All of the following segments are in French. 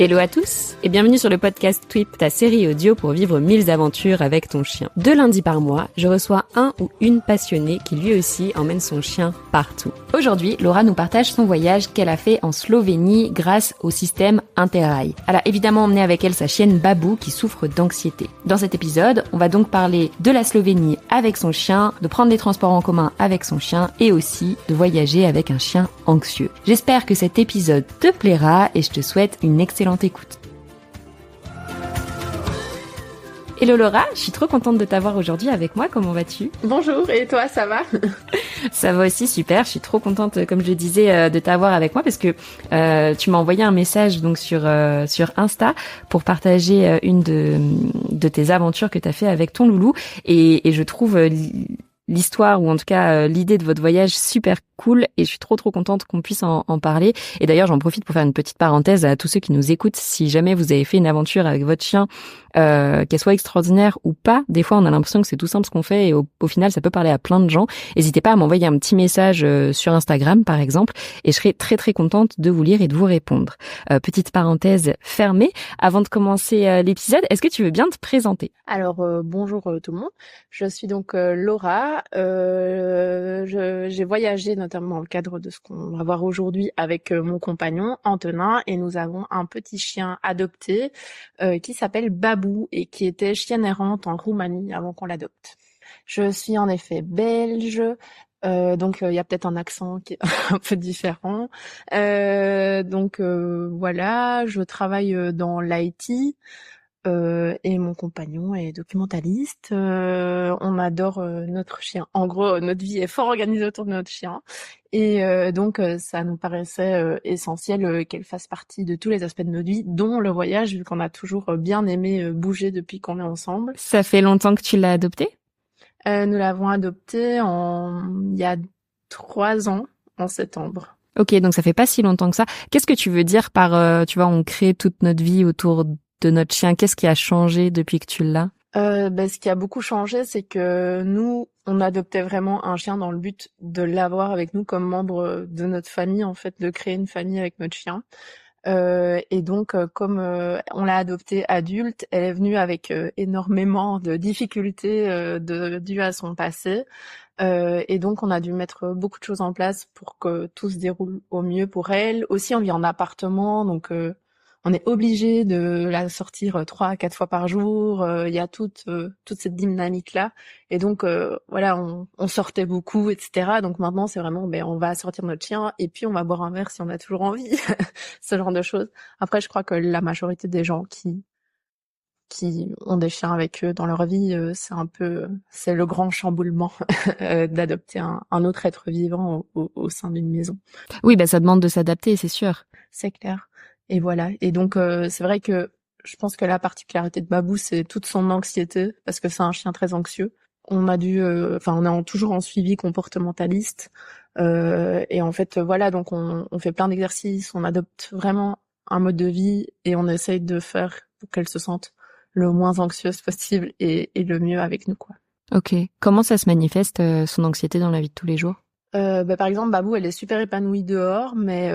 Hello à tous et bienvenue sur le podcast Tweep, ta série audio pour vivre 1000 aventures avec ton chien. 2 lundis par mois, je reçois un ou une passionnée qui lui aussi emmène son chien partout. Aujourd'hui, Laura nous partage son voyage qu'elle a fait en Slovénie grâce au système Interrail. Elle a évidemment emmené avec elle sa chienne Babou qui souffre d'anxiété. Dans cet épisode, on va donc parler de la Slovénie avec son chien, de prendre les transports en commun avec son chien et aussi de voyager avec un chien anxieux. J'espère que cet épisode te plaira et je te souhaite une excellente écoute. Hello Laura, je suis trop contente de t'avoir aujourd'hui avec moi, comment vas-tu ? Bonjour, et toi, ça va ? Ça va aussi super, je suis trop contente, comme je le disais, de t'avoir avec moi parce que tu m'as envoyé un message donc sur Insta pour partager une de tes aventures que tu as fait avec ton loulou et je trouve l'histoire ou en tout cas l'idée de votre voyage super cool et je suis trop contente qu'on puisse en parler. Et d'ailleurs, j'en profite pour faire une petite parenthèse à tous ceux qui nous écoutent. Si jamais vous avez fait une aventure avec votre chien, qu'elle soit extraordinaire ou pas, des fois on a l'impression que c'est tout simple ce qu'on fait et au final ça peut parler à plein de gens. N'hésitez pas à m'envoyer un petit message sur Instagram par exemple et je serai très contente de vous lire et de vous répondre. Petite parenthèse fermée. Avant de commencer l'épisode, est-ce que tu veux bien te présenter ? Alors, bonjour tout le monde. Je suis donc Laura. J'ai voyagé notamment dans le cadre de ce qu'on va voir aujourd'hui avec mon compagnon Antonin et nous avons un petit chien adopté qui s'appelle Babou et qui était chienne errante en Roumanie avant qu'on l'adopte. Je suis en effet belge. Donc il y a peut-être un accent qui est un peu différent. Voilà, je travaille dans l'IT. Et mon compagnon est documentaliste. On adore notre chien. En gros, notre vie est fort organisée autour de notre chien. Et donc, ça nous paraissait essentiel qu'elle fasse partie de tous les aspects de notre vie, dont le voyage, vu qu'on a toujours bien aimé bouger depuis qu'on est ensemble. Ça fait longtemps que tu l'as adopté ? Nous l'avons adopté il y a 3 ans, en septembre. Ok, donc ça fait pas si longtemps que ça. Qu'est-ce que tu veux dire par, tu vois, on crée toute notre vie autour de notre chien? Qu'est-ce qui a changé depuis que tu l'as? Ce qui a beaucoup changé, c'est que nous, on adoptait vraiment un chien dans le but de l'avoir avec nous comme membre de notre famille, en fait, de créer une famille avec notre chien. Et donc, comme on l'a adoptée adulte, elle est venue avec énormément de difficultés dues à son passé. Et donc, on a dû mettre beaucoup de choses en place pour que tout se déroule au mieux pour elle. Aussi, on vit en appartement, donc on est obligé de la sortir 3 à 4 fois par jour. Il y a toute cette dynamique-là. Et donc, voilà, on sortait beaucoup, etc. Donc maintenant, c'est vraiment, on va sortir notre chien et puis on va boire un verre si on a toujours envie. Ce genre de choses. Après, je crois que la majorité des gens qui ont des chiens avec eux dans leur vie, c'est le grand chamboulement d'adopter un autre être vivant au sein d'une maison. Oui, ça demande de s'adapter, c'est sûr. C'est clair. Et voilà. Et donc, c'est vrai que je pense que la particularité de Babou, c'est toute son anxiété, parce que c'est un chien très anxieux. On est toujours en suivi comportementaliste. Et en fait, voilà, donc on fait plein d'exercices, on adopte vraiment un mode de vie et on essaye de faire pour qu'elle se sente le moins anxieuse possible et le mieux avec nous, quoi. Ok. Comment ça se manifeste, son anxiété dans la vie de tous les jours ? Par exemple, Babou, elle est super épanouie dehors, mais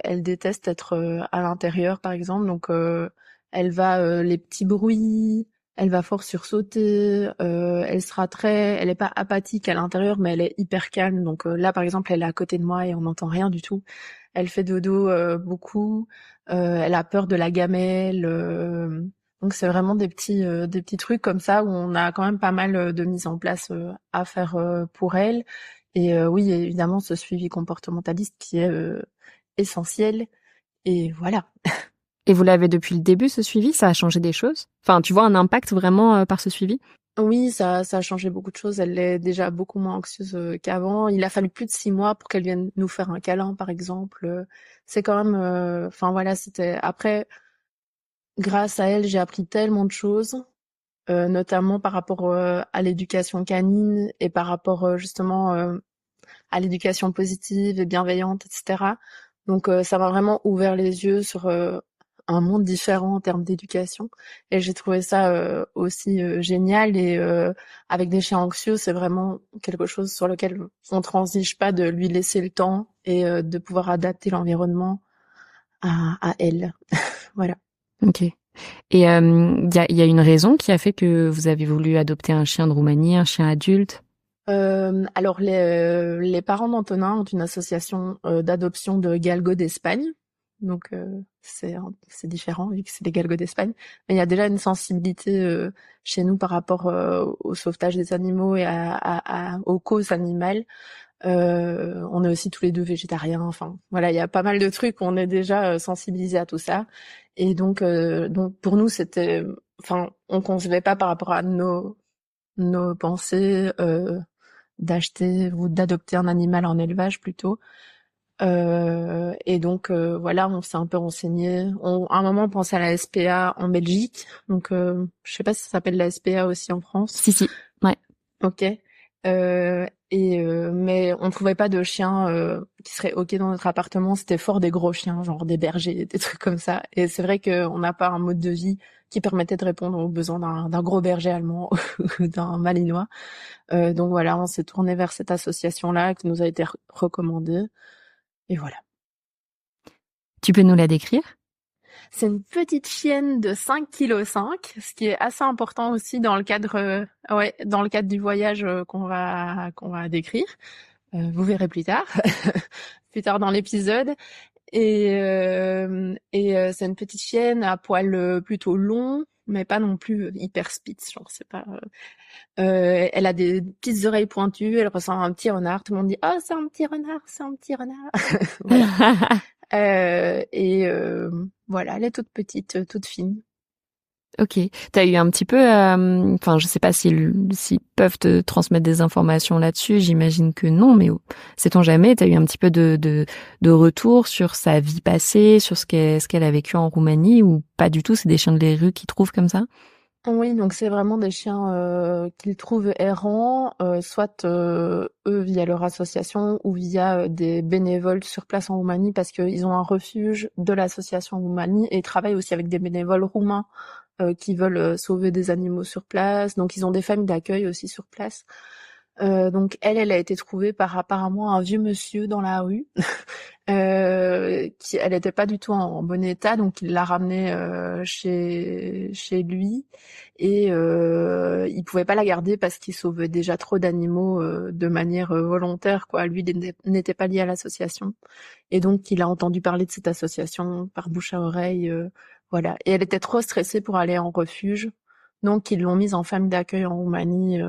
elle déteste être à l'intérieur, par exemple. Donc, elle va les petits bruits, elle va fort sursauter. Elle est pas apathique à l'intérieur, mais elle est hyper calme. Donc là, par exemple, elle est à côté de moi et on n'entend rien du tout. Elle fait dodo beaucoup. Elle a peur de la gamelle. Donc c'est vraiment des petits trucs comme ça où on a quand même pas mal de mise en place à faire pour elle. Et oui, évidemment, ce suivi comportementaliste qui est essentiel. Et voilà. Et vous l'avez depuis le début, ce suivi ? Ça a changé des choses ? Enfin, tu vois un impact vraiment par ce suivi ? Oui, ça a changé beaucoup de choses. Elle est déjà beaucoup moins anxieuse qu'avant. Il a fallu plus de 6 mois pour qu'elle vienne nous faire un câlin, par exemple. C'est quand même... voilà, c'était... Après, grâce à elle, j'ai appris tellement de choses. Notamment par rapport à l'éducation canine et par rapport justement à l'éducation positive et bienveillante, etc. Donc ça m'a vraiment ouvert les yeux sur un monde différent en termes d'éducation et j'ai trouvé ça aussi génial et avec des chiens anxieux, c'est vraiment quelque chose sur lequel on transige pas, de lui laisser le temps et de pouvoir adapter l'environnement à elle. Voilà. Ok. Et il y a une raison qui a fait que vous avez voulu adopter un chien de Roumanie, un chien adulte? Alors les parents d'Antonin ont une association d'adoption de galgos d'Espagne, donc c'est différent vu que c'est des galgos d'Espagne. Mais il y a déjà une sensibilité chez nous par rapport au sauvetage des animaux et aux causes animales. On est aussi tous les deux végétariens. Enfin voilà, il y a pas mal de trucs où on est déjà sensibilisés à tout ça. Et donc pour nous c'était, enfin on concevait pas par rapport à nos pensées. D'acheter ou d'adopter un animal en élevage plutôt. Et donc voilà, on s'est un peu renseigné. À un moment, on pensait à la SPA en Belgique. Donc je sais pas si ça s'appelle la SPA aussi en France. Si, ouais. Ok. Mais on trouvait pas de chiens qui seraient ok dans notre appartement. C'était fort des gros chiens, genre des bergers, des trucs comme ça. Et c'est vrai qu'on n'a pas un mode de vie qui permettait de répondre aux besoins d'un gros berger allemand ou d'un malinois. Donc voilà, on s'est tourné vers cette association-là qui nous a été recommandée. Et voilà. Tu peux nous la décrire? C'est une petite chienne de 5,5 kg, ce qui est assez important aussi dans le cadre, dans le cadre du voyage qu'on va décrire. Vous verrez plus tard, plus tard dans l'épisode. Et c'est une petite chienne à poils plutôt longs, mais pas non plus hyper spitz, genre c'est pas. Elle a des petites oreilles pointues, elle ressemble à un petit renard. Tout le monde dit oh c'est un petit renard, c'est un petit renard. Voilà. Voilà, elle est toute petite, toute fine. Ok. T'as eu un petit peu, enfin, je sais pas s'ils peuvent te transmettre des informations là-dessus. J'imagine que non, mais sait-on jamais. T'as eu un petit peu de retour sur sa vie passée, sur ce qu'elle a vécu en Roumanie, ou pas du tout. C'est des chiens de les rues qu'ils trouvent comme ça? Oui, donc c'est vraiment des chiens qu'ils trouvent errants, soit eux via leur association ou via des bénévoles sur place en Roumanie parce qu'ils ont un refuge de l'association en Roumanie et ils travaillent aussi avec des bénévoles roumains qui veulent sauver des animaux sur place. Donc ils ont des familles d'accueil aussi sur place. Donc elle a été trouvée par apparemment un vieux monsieur dans la rue. Elle était pas du tout en bon état, donc il l'a ramenée chez lui et il pouvait pas la garder parce qu'il sauvait déjà trop d'animaux de manière volontaire, quoi. Lui il n'était pas lié à l'association et donc il a entendu parler de cette association par bouche à oreille, voilà. Et elle était trop stressée pour aller en refuge, donc ils l'ont mise en famille d'accueil en Roumanie,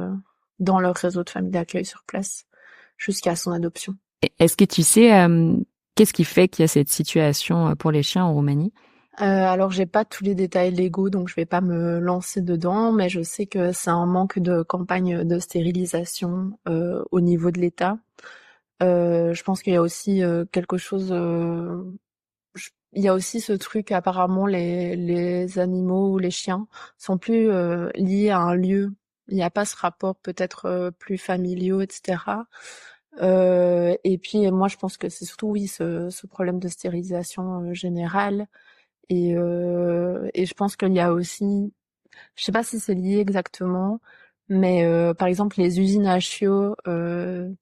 dans leur réseau de familles d'accueil sur place jusqu'à son adoption. Est-ce que tu sais qu'est-ce qui fait qu'il y a cette situation pour les chiens en Roumanie? Alors j'ai pas tous les détails légaux, donc je vais pas me lancer dedans, mais je sais que c'est un manque de campagne de stérilisation au niveau de l'État. Je pense qu'il y a aussi quelque chose. Il y a aussi ce truc apparemment les animaux ou les chiens sont plus liés à un lieu. Il n'y a pas ce rapport peut-être plus familiaux, etc. Et puis moi je pense que c'est surtout oui ce problème de stérilisation générale et je pense qu'il y a aussi, je sais pas si c'est lié exactement, mais par exemple les usines à chiots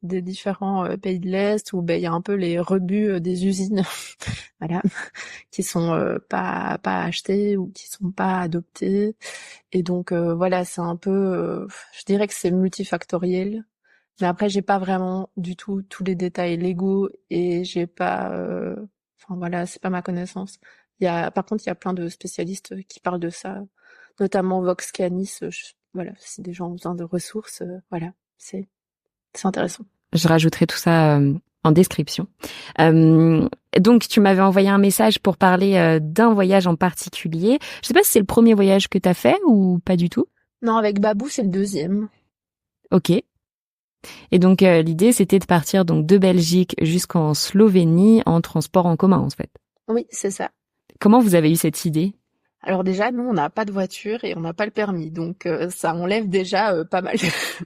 des différents pays de l'Est où ben il y a un peu les rebuts des usines, voilà, qui sont pas achetés ou qui sont pas adoptés. Et donc voilà, c'est un peu, je dirais que c'est multifactoriel. Mais après, j'ai pas vraiment du tout tous les détails légaux et j'ai pas, enfin voilà, c'est pas ma connaissance. Par contre, il y a plein de spécialistes qui parlent de ça, notamment Vox Canis. Voilà, si des gens ont besoin de ressources, voilà, c'est intéressant. Je rajouterai tout ça en description. Donc, tu m'avais envoyé un message pour parler d'un voyage en particulier. Je sais pas si c'est le premier voyage que t'as fait ou pas du tout. Non, avec Babou, c'est le deuxième. Ok. Et donc, l'idée, c'était de partir donc de Belgique jusqu'en Slovénie en transport en commun, en fait. Oui, c'est ça. Comment vous avez eu cette idée? Alors déjà, nous, on n'a pas de voiture et on n'a pas le permis, donc ça enlève déjà pas mal,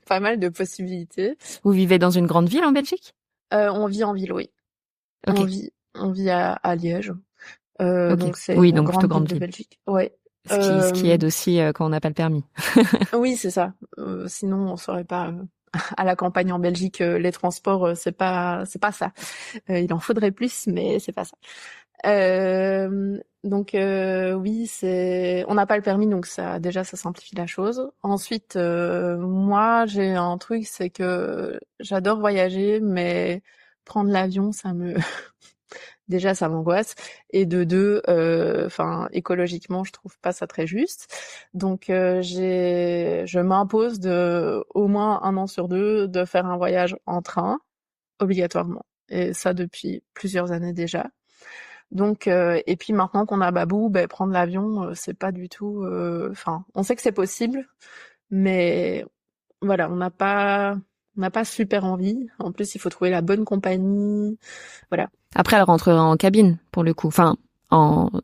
pas mal de possibilités. Vous vivez dans une grande ville en Belgique? On vit en ville, oui. Ok. On vit à Liège. Ok. Donc c'est Oui, une donc plutôt grande ville grande de ville. Belgique. Ouais. Ce qui aide aussi quand on n'a pas le permis. Oui, c'est ça. Sinon, on saurait pas. À la campagne en Belgique, les transports, c'est pas ça. Il en faudrait plus, mais c'est pas ça. Oui, on n'a pas le permis, donc ça déjà ça simplifie la chose. Ensuite, moi j'ai un truc, c'est que j'adore voyager, mais prendre l'avion, déjà ça m'angoisse. Et de deux, enfin écologiquement, je trouve pas ça très juste. Donc je m'impose de au moins un an sur deux de faire un voyage en train obligatoirement. Et ça depuis plusieurs années déjà. Donc et puis maintenant qu'on a Babou, ben prendre l'avion, c'est pas du tout. Enfin, on sait que c'est possible, mais voilà, on n'a pas super envie. En plus, il faut trouver la bonne compagnie. Voilà. Après, elle rentrera en cabine, pour le coup. Enfin,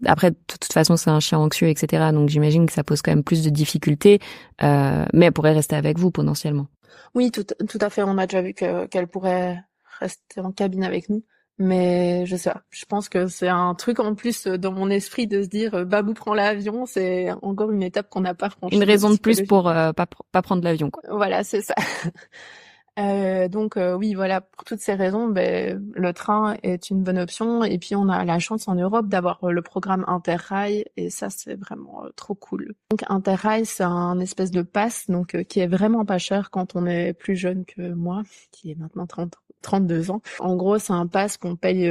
après, de toute façon, c'est un chien anxieux, etc. Donc, j'imagine que ça pose quand même plus de difficultés. Mais elle pourrait rester avec vous, potentiellement. Oui, tout à fait. On a déjà vu qu'elle pourrait rester en cabine avec nous. Mais je sais pas. Je pense que c'est un truc en plus dans mon esprit de se dire Babou prend l'avion, c'est encore une étape qu'on n'a pas Une franchie raison de plus pour psychologiquement. pas prendre l'avion, quoi. Voilà, c'est ça. Oui, voilà, pour toutes ces raisons, le train est une bonne option. Et puis on a la chance en Europe d'avoir le programme Interrail, et ça c'est vraiment trop cool. Donc Interrail, c'est un espèce de pass, donc qui est vraiment pas cher quand on est plus jeune que moi, qui est maintenant 32 ans. En gros, c'est un pass qu'on paye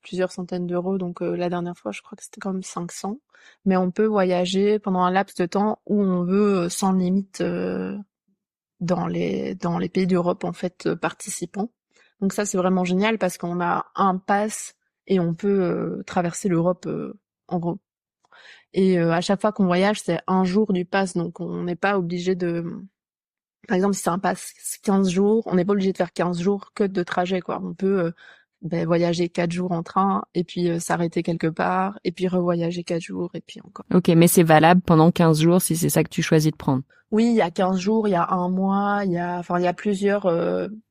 plusieurs centaines d'euros. Donc la dernière fois, je crois que c'était comme 500. Mais on peut voyager pendant un laps de temps où on veut sans limite. Dans les pays d'Europe en fait participants. Donc ça c'est vraiment génial parce qu'on a un pass et on peut traverser l'Europe en gros. Et à chaque fois qu'on voyage, c'est un jour du pass, donc on n'est pas obligé de par exemple si c'est un pass 15 jours, on n'est pas obligé de faire 15 jours que de trajet quoi. On peut voyager 4 jours en train et puis s'arrêter quelque part et puis revoyager 4 jours et puis encore. Ok, mais c'est valable pendant 15 jours si c'est ça que tu choisis de prendre. Oui, il y a 15 jours, il y a un mois, il y a plusieurs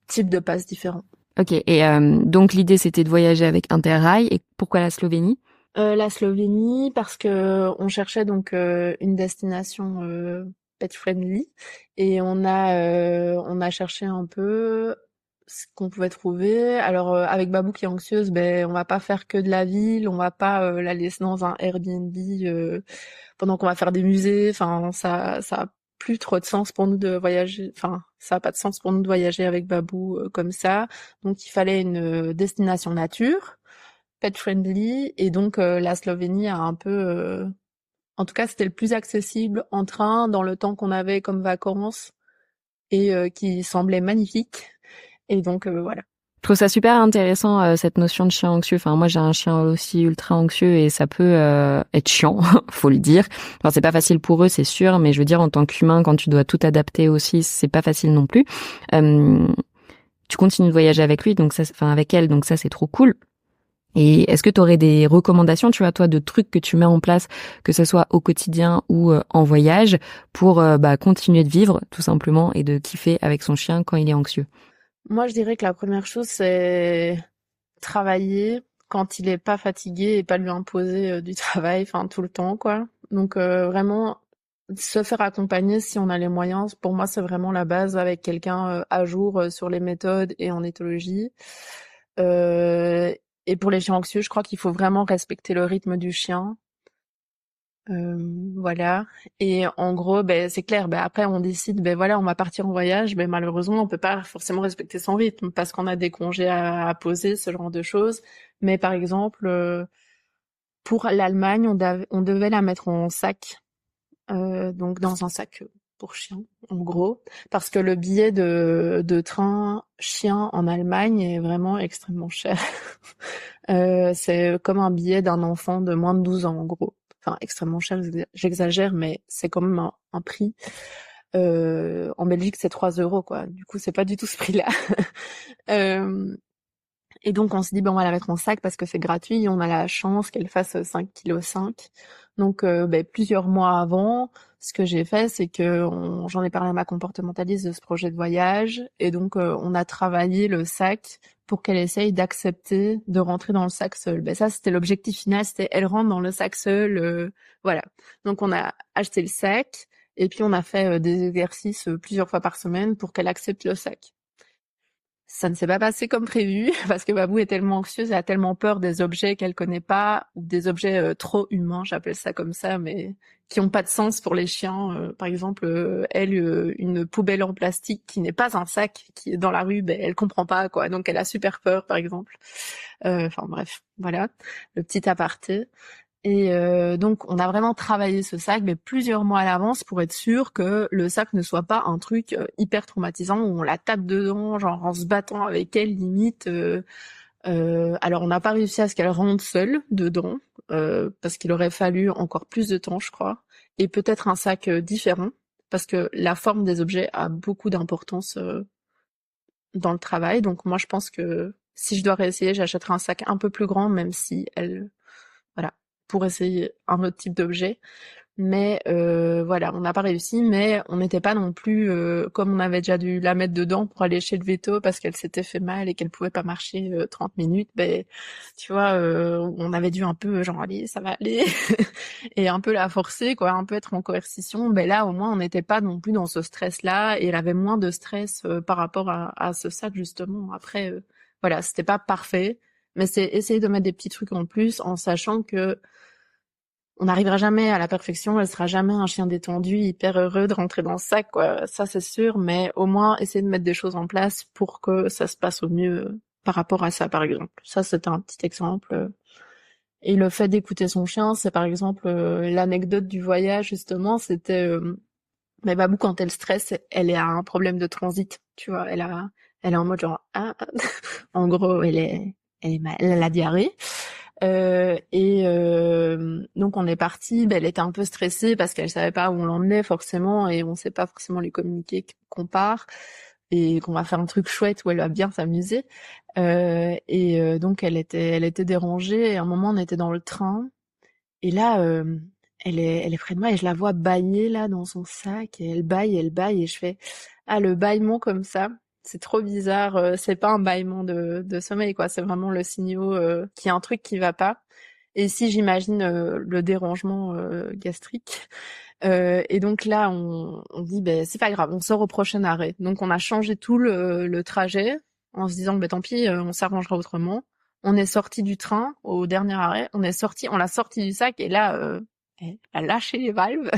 types de passes différents. Ok, et donc l'idée c'était de voyager avec Interrail. Et pourquoi la Slovénie? La Slovénie parce que on cherchait donc une destination pet friendly et on a cherché un peu ce qu'on pouvait trouver. Alors avec Babou qui est anxieuse, on va pas faire que de la ville, on va pas la laisser dans un Airbnb pendant qu'on va faire des musées. Enfin ça a plus trop de sens pour nous de voyager. Enfin ça a pas de sens pour nous de voyager avec Babou comme ça. Donc il fallait une destination nature pet friendly et donc la Slovénie a un peu en tout cas c'était le plus accessible en train dans le temps qu'on avait comme vacances et qui semblait magnifique et donc voilà. Je trouve ça super intéressant cette notion de chien anxieux. Enfin, moi j'ai un chien aussi ultra anxieux et ça peut être chiant, faut le dire. Enfin, c'est pas facile pour eux, c'est sûr, mais je veux dire en tant qu'humain, quand tu dois tout adapter aussi, c'est pas facile non plus. Tu continues de voyager avec lui, donc ça, enfin avec elle, donc ça c'est trop cool. Et est-ce que tu aurais des recommandations, tu vois, toi, de trucs que tu mets en place, que ce soit au quotidien ou en voyage, pour continuer de vivre, tout simplement, et de kiffer avec son chien quand il est anxieux? Moi je dirais que la première chose c'est travailler quand il est pas fatigué et pas lui imposer du travail enfin tout le temps quoi. Donc vraiment se faire accompagner si on a les moyens, pour moi c'est vraiment la base avec quelqu'un à jour sur les méthodes et en éthologie. Euh, et pour les chiens anxieux, je crois qu'il faut vraiment respecter le rythme du chien. Voilà. Et en gros, c'est clair. Après, on décide, voilà, on va partir en voyage. Malheureusement, on peut pas forcément respecter son rythme parce qu'on a des congés à poser, ce genre de choses. Mais par exemple, pour l'Allemagne, on devait la mettre en sac, donc dans un sac pour chien, en gros, parce que le billet de train chien en Allemagne est vraiment extrêmement cher. C'est comme un billet d'un enfant de moins de 12 ans, en gros. Enfin, extrêmement cher, j'exagère, mais c'est quand même un prix. En Belgique, c'est 3 euros, quoi. Du coup, c'est pas du tout ce prix-là. Euh, et donc, on s'est dit, on va la mettre en sac parce que c'est gratuit. On a la chance qu'elle fasse 5,5 kg. Donc, plusieurs mois avant, ce que j'ai fait, c'est que j'en ai parlé à ma comportementaliste de ce projet de voyage. Et donc, on a travaillé le sac pour qu'elle essaye d'accepter de rentrer dans le sac seule. Ça, c'était l'objectif final, c'était elle rentre dans le sac seule. Voilà. Donc, on a acheté le sac et puis on a fait des exercices plusieurs fois par semaine pour qu'elle accepte le sac. Ça ne s'est pas passé comme prévu parce que Babou est tellement anxieuse, elle a tellement peur des objets qu'elle connaît pas ou des objets trop humains, j'appelle ça comme ça, mais qui ont pas de sens pour les chiens. Par exemple, elle, une poubelle en plastique qui n'est pas un sac, qui est dans la rue, ben elle comprend pas quoi, donc elle a super peur, par exemple. Enfin bref, voilà le petit aparté. Et donc, on a vraiment travaillé ce sac, mais plusieurs mois à l'avance pour être sûr que le sac ne soit pas un truc hyper traumatisant où on la tape dedans, genre en se battant avec elle limite. Alors, on n'a pas réussi à ce qu'elle rentre seule dedans, parce qu'il aurait fallu encore plus de temps, je crois, et peut-être un sac différent, parce que la forme des objets a beaucoup d'importance dans le travail. Donc, moi, je pense que si je dois réessayer, j'achèterai un sac un peu plus grand, même si elle voilà, pour essayer un autre type d'objet. Mais voilà, on n'a pas réussi, mais on n'était pas non plus comme on avait déjà dû la mettre dedans pour aller chez le veto parce qu'elle s'était fait mal et qu'elle pouvait pas marcher 30 minutes. Ben, tu vois, on avait dû un peu genre allez, ça va aller et un peu la forcer quoi, un peu être en coercition. Ben là, au moins, on n'était pas non plus dans ce stress-là et elle avait moins de stress par rapport à ce sac justement. Après, voilà, c'était pas parfait. Mais c'est essayer de mettre des petits trucs en plus en sachant que on n'arrivera jamais à la perfection, elle sera jamais un chien détendu, hyper heureux de rentrer dans le sac, quoi. Ça, c'est sûr, mais au moins essayer de mettre des choses en place pour que ça se passe au mieux par rapport à ça, par exemple. Ça, c'est un petit exemple. Et le fait d'écouter son chien, c'est par exemple l'anecdote du voyage, justement, c'était mais Babou, quand elle stresse, elle a un problème de transit, tu vois. Elle est en mode genre, ah, en gros, elle a la diarrhée. Donc on est parti. Ben, elle était un peu stressée parce qu'elle savait pas où on l'emmenait forcément et on sait pas forcément lui communiquer qu'on part et qu'on va faire un truc chouette où elle va bien s'amuser. Donc elle était dérangée. Et à un moment, on était dans le train et là, elle est près de moi et je la vois bâiller là dans son sac et elle bâille et je fais ah le bâillement comme ça. C'est trop bizarre, c'est pas un bâillement de sommeil quoi, c'est vraiment le signaux qu'il y a un truc qui va pas. Et si j'imagine le dérangement gastrique, et donc là on dit ben c'est pas grave, on sort au prochain arrêt. Donc on a changé tout le trajet en se disant ben tant pis, on s'arrangera autrement. On est sorti du train au dernier arrêt, on l'a sorti du sac et là elle a lâché les valves.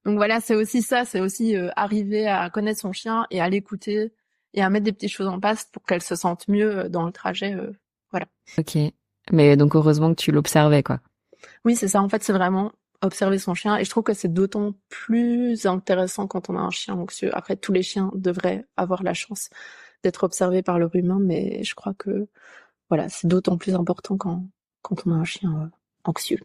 Donc voilà, c'est aussi ça, c'est aussi arriver à connaître son chien et à l'écouter et à mettre des petites choses en place pour qu'elle se sente mieux dans le trajet. Voilà. Ok. Mais donc heureusement que tu l'observais, quoi. Oui, c'est ça. En fait, c'est vraiment observer son chien. Et je trouve que c'est d'autant plus intéressant quand on a un chien anxieux. Après, tous les chiens devraient avoir la chance d'être observés par leur humain, mais je crois que voilà, c'est d'autant plus important quand on a un chien anxieux.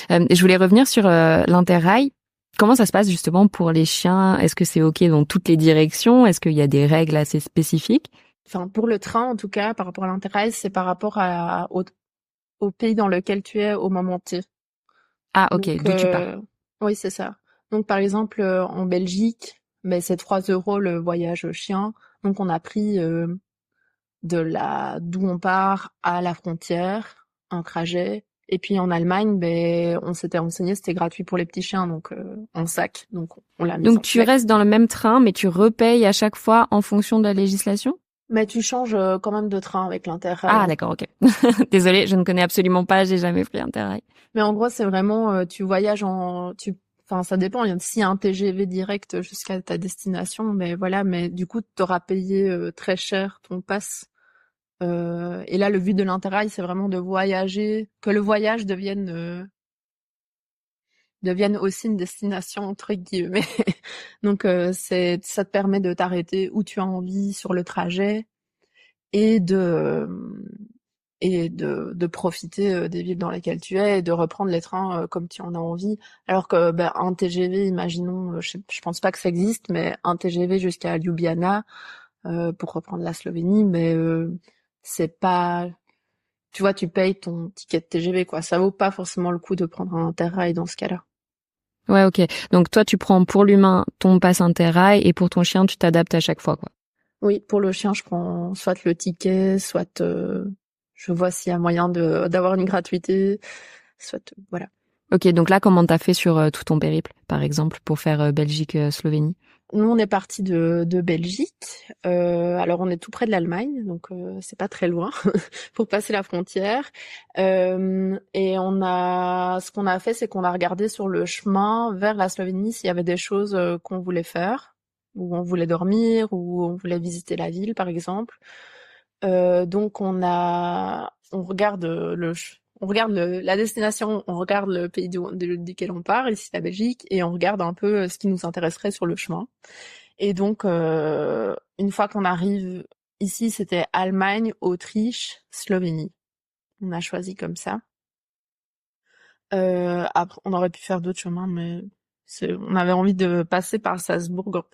Je voulais revenir sur l'interrail. Comment ça se passe justement pour les chiens? Est-ce que c'est ok dans toutes les directions? Est-ce qu'il y a des règles assez spécifiques? Enfin, pour le train, en tout cas, par rapport à l'interrail, c'est par rapport au pays dans lequel tu es au moment T. Ah, ok, Donc, d'où tu pars. oui, c'est ça. Donc, par exemple, en Belgique, ben, c'est 3 € le voyage chien. Donc, on a pris d'où on part à la frontière, un trajet. Et puis en Allemagne, ben, on s'était renseigné, c'était gratuit pour les petits chiens, donc en sac. Donc, on l'a mis Donc en tu sac. restes dans le même train, mais tu repayes à chaque fois en fonction de la législation? Mais tu changes quand même de train avec l'Interrail, Ah, hein. d'accord, ok. Désolée, je ne connais absolument pas, j'ai jamais pris Interrail. Mais en gros, c'est vraiment, tu voyages enfin, ça dépend. S'il y a un TGV direct jusqu'à ta destination, mais voilà. Mais du coup, tu auras payé très cher ton pass. Et là, le but de l'Interrail, c'est vraiment de voyager, que le voyage devienne aussi une destination entre guillemets. Donc, ça te permet de t'arrêter où tu as envie sur le trajet et de profiter des villes dans lesquelles tu es et de reprendre les trains comme tu en as envie. Alors que ben, un TGV, imaginons, je pense pas que ça existe, mais un TGV jusqu'à Ljubljana pour reprendre la Slovénie, mais c'est pas, tu vois, tu payes ton ticket de TGV quoi. Ça vaut pas forcément le coup de prendre un Interrail dans ce cas-là. Ouais, ok. Donc toi, tu prends pour l'humain ton pass Interrail et pour ton chien, tu t'adaptes à chaque fois, quoi. Oui, pour le chien, je prends soit le ticket, soit je vois s'il y a moyen d'avoir une gratuité, soit voilà. Ok, donc là, comment t'as fait sur tout ton périple, par exemple, pour faire Belgique-Slovénie? Nous, on est parti de Belgique. Alors, on est tout près de l'Allemagne, donc c'est pas très loin pour passer la frontière. Et ce qu'on a fait, c'est qu'on a regardé sur le chemin vers la Slovénie s'il y avait des choses qu'on voulait faire, où on voulait dormir, où on voulait visiter la ville, par exemple. Donc, on regarde la destination, on regarde le pays duquel on part, ici la Belgique, et on regarde un peu ce qui nous intéresserait sur le chemin. Et donc, une fois qu'on arrive ici, c'était Allemagne, Autriche, Slovénie. On a choisi comme ça. Après, on aurait pu faire d'autres chemins, mais on avait envie de passer par Salzbourg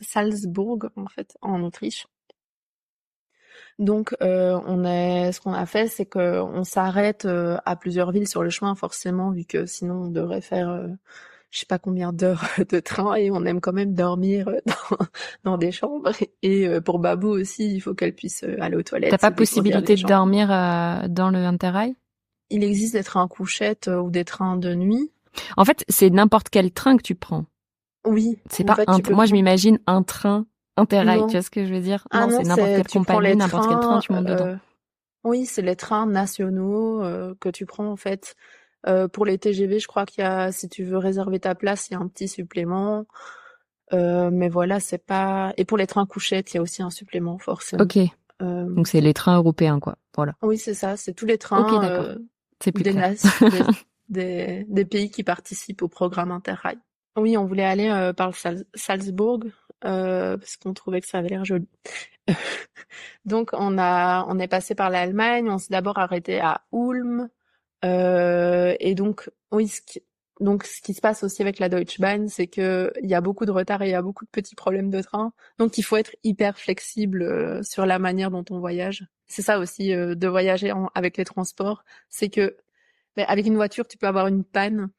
en fait, en Autriche. Donc, ce qu'on a fait, c'est que on s'arrête à plusieurs villes sur le chemin, forcément, vu que sinon on devrait faire, je sais pas combien d'heures de train, et on aime quand même dormir dans des chambres. Et pour Babou aussi, il faut qu'elle puisse aller aux T'as toilettes, pas se dégourdir les possibilité de jambes. dormir dans le Interrail? Il existe des trains couchettes ou des trains de nuit. En fait, c'est n'importe quel train que tu prends. Oui, C'est en pas fait, tu peux moi, je prendre. m'imagine un train Interrail. Tu Non, vois ce que je veux dire? ah Non, non, c'est n'importe quelle tu prends compagnie, les n'importe quel train, trains. tu montes dedans. Oui, c'est les trains nationaux que tu prends en fait. Pour les TGV, je crois qu'il y a, si tu veux réserver ta place, il y a un petit supplément. Mais voilà, c'est pas. Et pour les trains couchettes, il y a aussi un supplément forcément. Ok. Donc c'est les trains européens, quoi. Voilà. Oui, c'est ça. C'est tous les Ok, trains d'accord. C'est plus des, clair. des pays qui participent au programme Interrail. Oui, on voulait aller par Salzbourg parce qu'on trouvait que ça avait l'air joli. Donc on est passé par l'Allemagne. On s'est d'abord arrêté à Ulm. Et donc, oui, ce qui se passe aussi avec la Deutsche Bahn, c'est que il y a beaucoup de retard et il y a beaucoup de petits problèmes de train. Donc, il faut être hyper flexible sur la manière dont on voyage. C'est ça aussi de voyager avec les transports, c'est que avec une voiture, tu peux avoir une panne,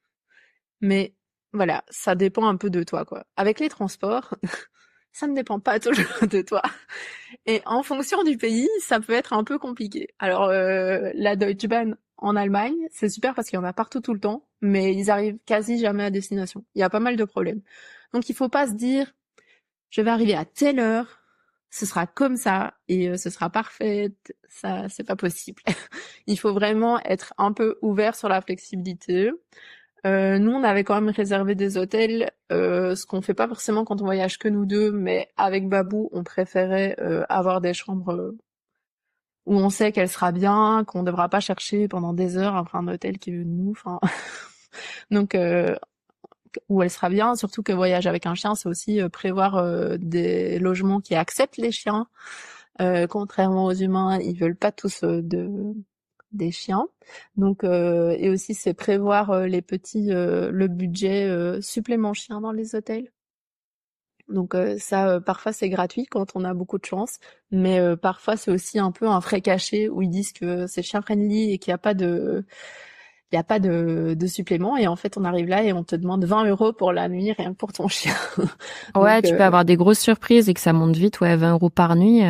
mais voilà, ça dépend un peu de toi, quoi. Avec les transports, ça ne dépend pas toujours de toi. Et en fonction du pays, ça peut être un peu compliqué. Alors, la Deutsche Bahn en Allemagne, c'est super parce qu'il y en a partout tout le temps, mais ils arrivent quasi jamais à destination. Il y a pas mal de problèmes. Donc, il faut pas se dire, je vais arriver à telle heure, ce sera comme ça et ce sera parfait. Ça, c'est pas possible. Il faut vraiment être un peu ouvert sur la flexibilité. Nous, on avait quand même réservé des hôtels, ce qu'on fait pas forcément quand on voyage que nous deux, mais avec Babou, on préférait avoir des chambres où on sait qu'elle sera bien, qu'on devra pas chercher pendant des heures après un hôtel qui veut de nous. Enfin, donc où elle sera bien. Surtout que voyage avec un chien, c'est aussi prévoir des logements qui acceptent les chiens. Contrairement aux humains, ils veulent pas tous des chiens. Donc et aussi c'est prévoir le budget supplément chien dans les hôtels. Donc ça parfois c'est gratuit quand on a beaucoup de chance, mais parfois c'est aussi un peu un frais caché où ils disent que c'est chien friendly et qu'il n'y a pas de supplément, et en fait on arrive là et on te demande 20 € pour la nuit rien que pour ton chien. Ouais, Donc tu peux avoir des grosses surprises et que ça monte vite. Ouais, 20 € par nuit.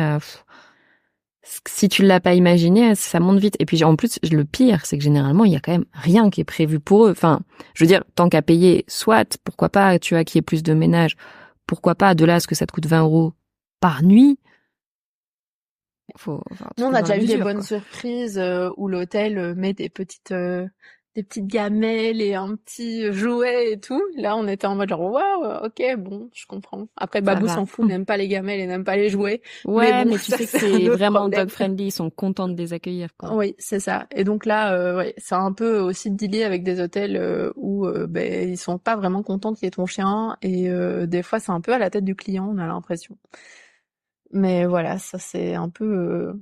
Si tu l'as pas imaginé, ça monte vite. Et puis en plus, le pire, c'est que généralement, il y a quand même rien qui est prévu pour eux. Enfin, je veux dire, tant qu'à payer, soit, pourquoi pas, tu vois, qu'il y ait plus de ménage, pourquoi pas, de là à ce que ça te coûte 20 € par nuit. Faut faire un nous, on truc a dans la déjà eu des mesure, bonnes quoi. surprises où l'hôtel met des petites gamelles et un petit jouet et tout. Là, on était en mode genre waouh, ok, bon, je comprends. Après, Ça Babou va. s'en fout, n'aime pas les gamelles et n'aime pas les jouets, mais Ouais, bon, mais tu ça sais que c'est un c'est autre vraiment problème. dog friendly. Ils sont contents de les accueillir, quoi. Oui, c'est ça. Et donc là, ouais, c'est un peu aussi dealé avec des hôtels où ben ils sont pas vraiment contents qu'il y ait ton chien, et des fois c'est un peu à la tête du client, on a l'impression. Mais voilà, ça c'est un peu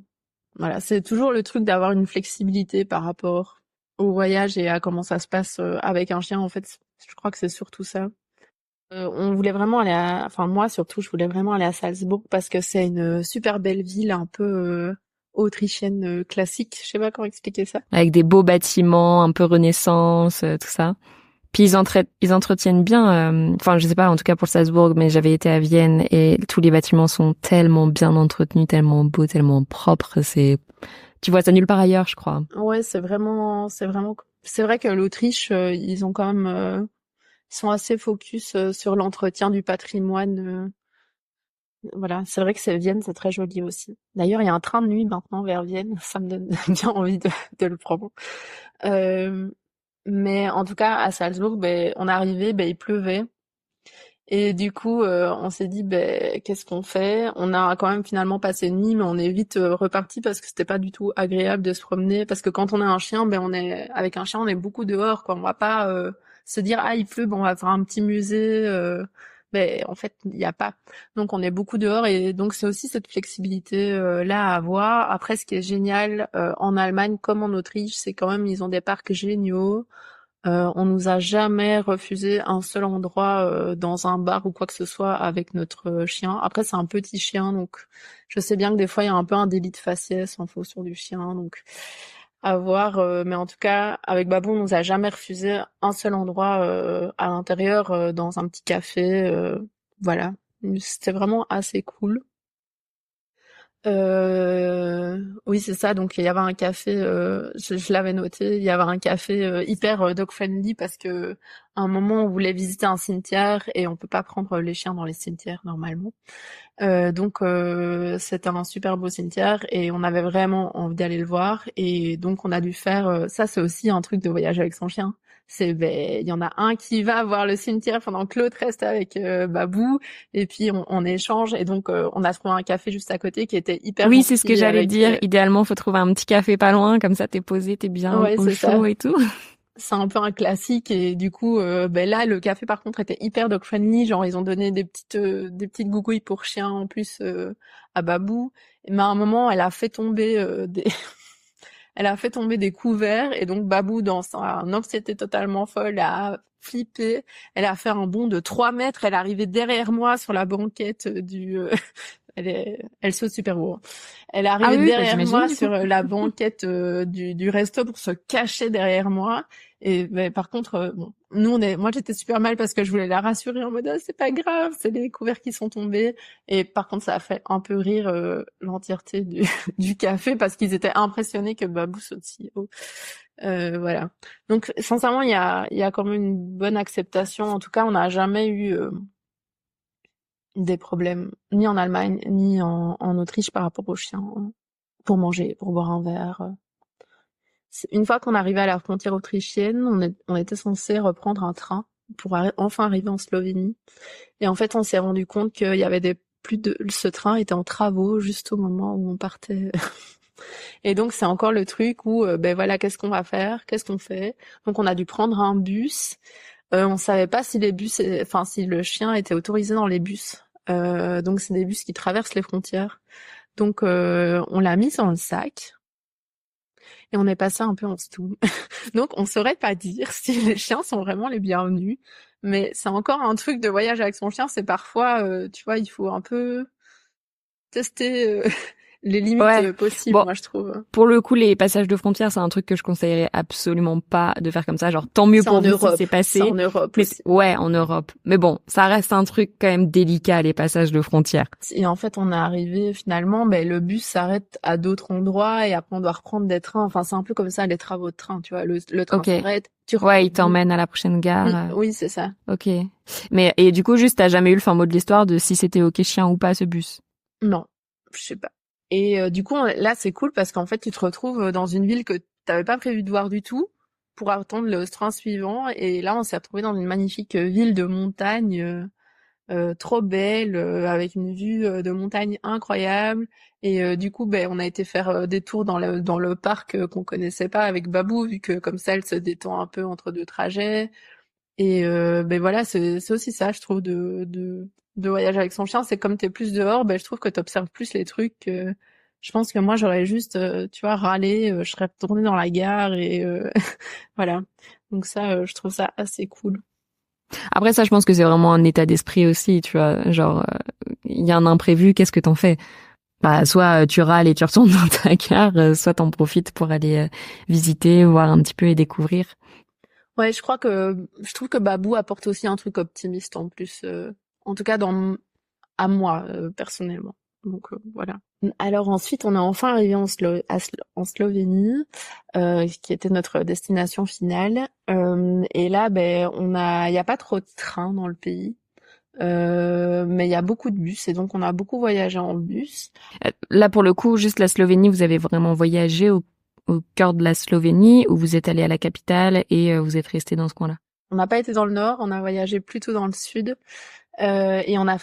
voilà, c'est toujours le truc d'avoir une flexibilité par rapport au voyage et à comment ça se passe avec un chien. En fait, je crois que c'est surtout ça. On voulait vraiment enfin moi surtout, je voulais vraiment aller à Salzbourg parce que c'est une super belle ville, un peu autrichienne classique. Je sais pas comment expliquer ça. Avec des beaux bâtiments, un peu Renaissance, tout ça. Puis ils entretiennent bien, enfin je sais pas, en tout cas pour Salzbourg, mais j'avais été à Vienne et tous les bâtiments sont tellement bien entretenus, tellement beaux, tellement propres, tu vois ça nulle part ailleurs, je crois. Ouais, c'est vraiment c'est vrai que l'Autriche, ils ont quand même, ils sont assez focus sur l'entretien du patrimoine. Voilà, c'est vrai que Vienne, c'est très joli aussi. D'ailleurs, il y a un train de nuit maintenant vers Vienne, ça me donne bien envie de le prendre. Euh, mais en tout cas, à Salzbourg, ben, on est arrivé, ben, il pleuvait. Et du coup, on s'est dit, ben, qu'est-ce qu'on fait? On a quand même finalement passé une nuit, mais on est vite reparti parce que c'était pas du tout agréable de se promener. Parce que quand on a un chien, ben, avec un chien, on est beaucoup dehors, quoi. On va pas se dire, ah, il pleut, bon, on va faire un petit musée. Ben, en fait, il y a pas. Donc, on est beaucoup dehors et donc c'est aussi cette flexibilité là à avoir. Après, ce qui est génial en Allemagne comme en Autriche, c'est quand même ils ont des parcs géniaux. On nous a jamais refusé un seul endroit dans un bar ou quoi que ce soit avec notre chien. Après, c'est un petit chien, donc je sais bien que des fois il y a un peu un délit de faciès en fonction du chien, donc à voir. Mais en tout cas, avec Babou, on nous a jamais refusé un seul endroit à l'intérieur, dans un petit café. Voilà, c'était vraiment assez cool. Oui, c'est ça. Donc il y avait un café, je l'avais noté. Il y avait un café hyper dog friendly parce que à un moment on voulait visiter un cimetière et on peut pas prendre les chiens dans les cimetières normalement. Donc c'était un super beau cimetière et on avait vraiment envie d'aller le voir et donc on a dû faire ça c'est aussi un truc de voyage avec son chien. C'est ben il y en a un qui va voir le cimetière pendant que l'autre reste avec Babou et puis on échange et donc on a trouvé un café juste à côté qui était hyper Oui, c'est ce que gentil j'allais avec dire. Idéalement, faut trouver un petit café pas loin, comme ça t'es posé, t'es bien ouais au c'est ça. chaud et tout. C'est un peu un classique et du coup ben là le café par contre était hyper dog friendly, genre ils ont donné des petites gougouilles pour chiens en plus à Babou, mais à un moment elle a fait tomber des elle a fait tomber des couverts et donc Babou dans sa anxiété totalement folle a flippé, elle a fait un bond de 3 mètres, elle est arrivée derrière moi sur la banquette elle saute super haut, hein. Elle est Ah arrivée oui, oui, bah, derrière j'imagine moi du coup. sur la banquette du resto pour se cacher derrière moi. Et mais par contre, bon, moi j'étais super mal parce que je voulais la rassurer en mode ah, c'est pas grave, c'est les couverts qui sont tombés. Et par contre, ça a fait un peu rire l'entièreté du café parce qu'ils étaient impressionnés que Babou saute si haut. Voilà. Donc sincèrement, il y a quand même une bonne acceptation. En tout cas, on n'a jamais eu des problèmes, ni en Allemagne, ni en Autriche par rapport aux chiens, pour manger, pour boire un verre. Une fois qu'on arrivait à la frontière autrichienne, on était censé reprendre un train pour enfin arriver en Slovénie. Et en fait, on s'est rendu compte qu'il y avait ce train était en travaux juste au moment où on partait. Et donc, c'est encore le truc où, ben voilà, qu'est-ce qu'on va faire? Qu'est-ce qu'on fait? Donc, on a dû prendre un bus. On savait pas si si le chien était autorisé dans les bus. Donc c'est des bus qui traversent les frontières. Donc on l'a mis dans le sac et on est passé un peu en stoum. Donc on saurait pas dire si les chiens sont vraiment les bienvenus, mais c'est encore un truc de voyage avec son chien. C'est parfois, tu vois, il faut un peu tester les limites Ouais. possibles, Bon, moi je trouve. pour le coup, les passages de frontières, c'est un truc que je conseillerais absolument pas de faire comme ça. Genre, tant mieux C'est en pour vous si c'est Europe, c'est en passé. Europe Mais aussi. ouais, en Europe. Mais bon, ça reste un truc quand même délicat, les passages de frontières. Et en fait, on est arrivé finalement, ben, le bus s'arrête à d'autres endroits et après on doit reprendre des trains. Enfin, c'est un peu comme ça les travaux de train, tu vois. Le train Ok. s'arrête, tu reprends Ouais, le il bus. t'emmène à la prochaine gare. Oui, c'est ça. Ok. Mais, et du coup, juste, t'as jamais eu le fin mot de l'histoire de si c'était ok chien ou pas ce bus. Non, je sais pas. Et du coup, là, c'est cool parce qu'en fait, tu te retrouves dans une ville que t'avais pas prévu de voir du tout pour attendre le train suivant. Et là, on s'est retrouvé dans une magnifique ville de montagne. Trop belle, avec une vue de montagne incroyable. Et du coup, ben, on a été faire des tours dans le parc qu'on connaissait pas avec Babou, vu que comme ça, elle se détend un peu entre deux trajets. Et ben voilà, c'est aussi ça, je trouve, de voyage avec son chien. C'est comme t'es plus dehors, ben je trouve que t'observes plus les trucs. Je pense que moi, j'aurais juste, tu vois, râlé, je serais retournée dans la gare et voilà. Donc ça, je trouve ça assez cool. Après ça, je pense que c'est vraiment un état d'esprit aussi, tu vois. Genre, il y a un imprévu, qu'est-ce que t'en fais? Bah, soit tu râles et tu retournes dans ta gare, soit t'en profites pour aller visiter, voir un petit peu et découvrir. Ouais, je trouve que Babou apporte aussi un truc optimiste en plus, en tout cas à moi personnellement. Voilà. Alors ensuite, on est enfin arrivé en Slovénie, qui était notre destination finale. Et là, il y a pas trop de trains dans le pays, mais il y a beaucoup de bus, et donc on a beaucoup voyagé en bus. Là, pour le coup, juste la Slovénie, vous avez vraiment voyagé au cœur de la Slovénie ou vous êtes allé à la capitale et vous êtes resté dans ce coin-là? On n'a pas été dans le nord, on a voyagé plutôt dans le sud. Et on a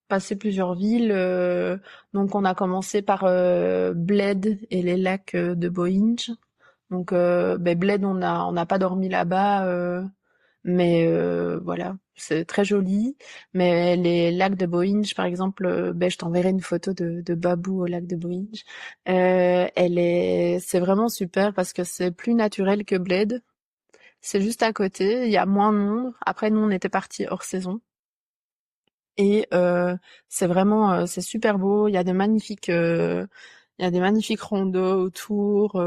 passé plusieurs villes. Donc on a commencé par Bled et les lacs de Bohinj. Donc Bled, on n'a pas dormi là-bas, mais voilà, c'est très joli. Mais les lacs de Bohinj, par exemple, je t'enverrai une photo de Babou au lac de Bohinj. C'est vraiment super parce que c'est plus naturel que Bled. C'est juste à côté, il y a moins de monde. Après, nous, on était partis hors saison. Et c'est vraiment c'est super beau. Il y a des magnifiques rondeaux autour.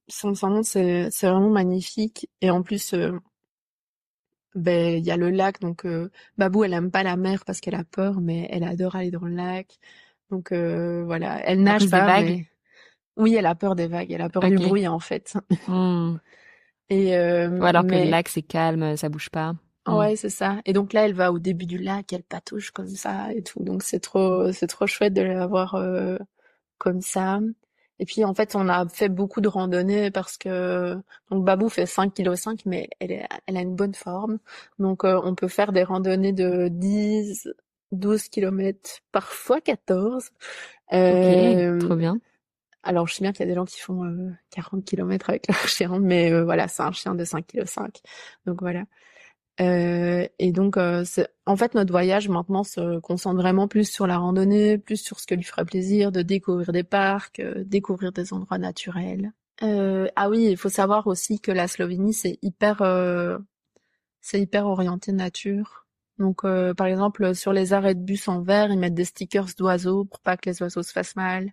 Sincèrement, c'est vraiment magnifique. Et en plus, il y a le lac. Donc Babou, elle aime pas la mer parce qu'elle a peur, mais elle adore aller dans le lac. Donc voilà, elle À nage cause des pas, vagues? mais oui, elle a peur des vagues. Elle a peur du Ok. bruit en fait. Hmm. Et Ouais, alors que le mais lac, c'est calme, ça bouge pas. Hmm. ouais, c'est ça. Et donc là, elle va au début du lac, elle patouche comme ça et tout. Donc c'est trop chouette de la voir comme ça. Et puis en fait, on a fait beaucoup de randonnées parce que donc Babou fait 5,5 kg, mais elle a une bonne forme. Donc on peut faire des randonnées de 10, 12 kilomètres, parfois 14. Ok, Euh, trop bien. alors je sais bien qu'il y a des gens qui font 40 kilomètres avec leur chien, mais voilà, c'est un chien de 5,5 kg. Donc voilà. Et donc, en fait, notre voyage maintenant se concentre vraiment plus sur la randonnée, plus sur ce que lui ferait plaisir, de découvrir des parcs, découvrir des endroits naturels. Ah oui, il faut savoir aussi que la Slovénie, c'est hyper orienté nature. Donc, par exemple, sur les arrêts de bus en verre, ils mettent des stickers d'oiseaux pour pas que les oiseaux se fassent mal.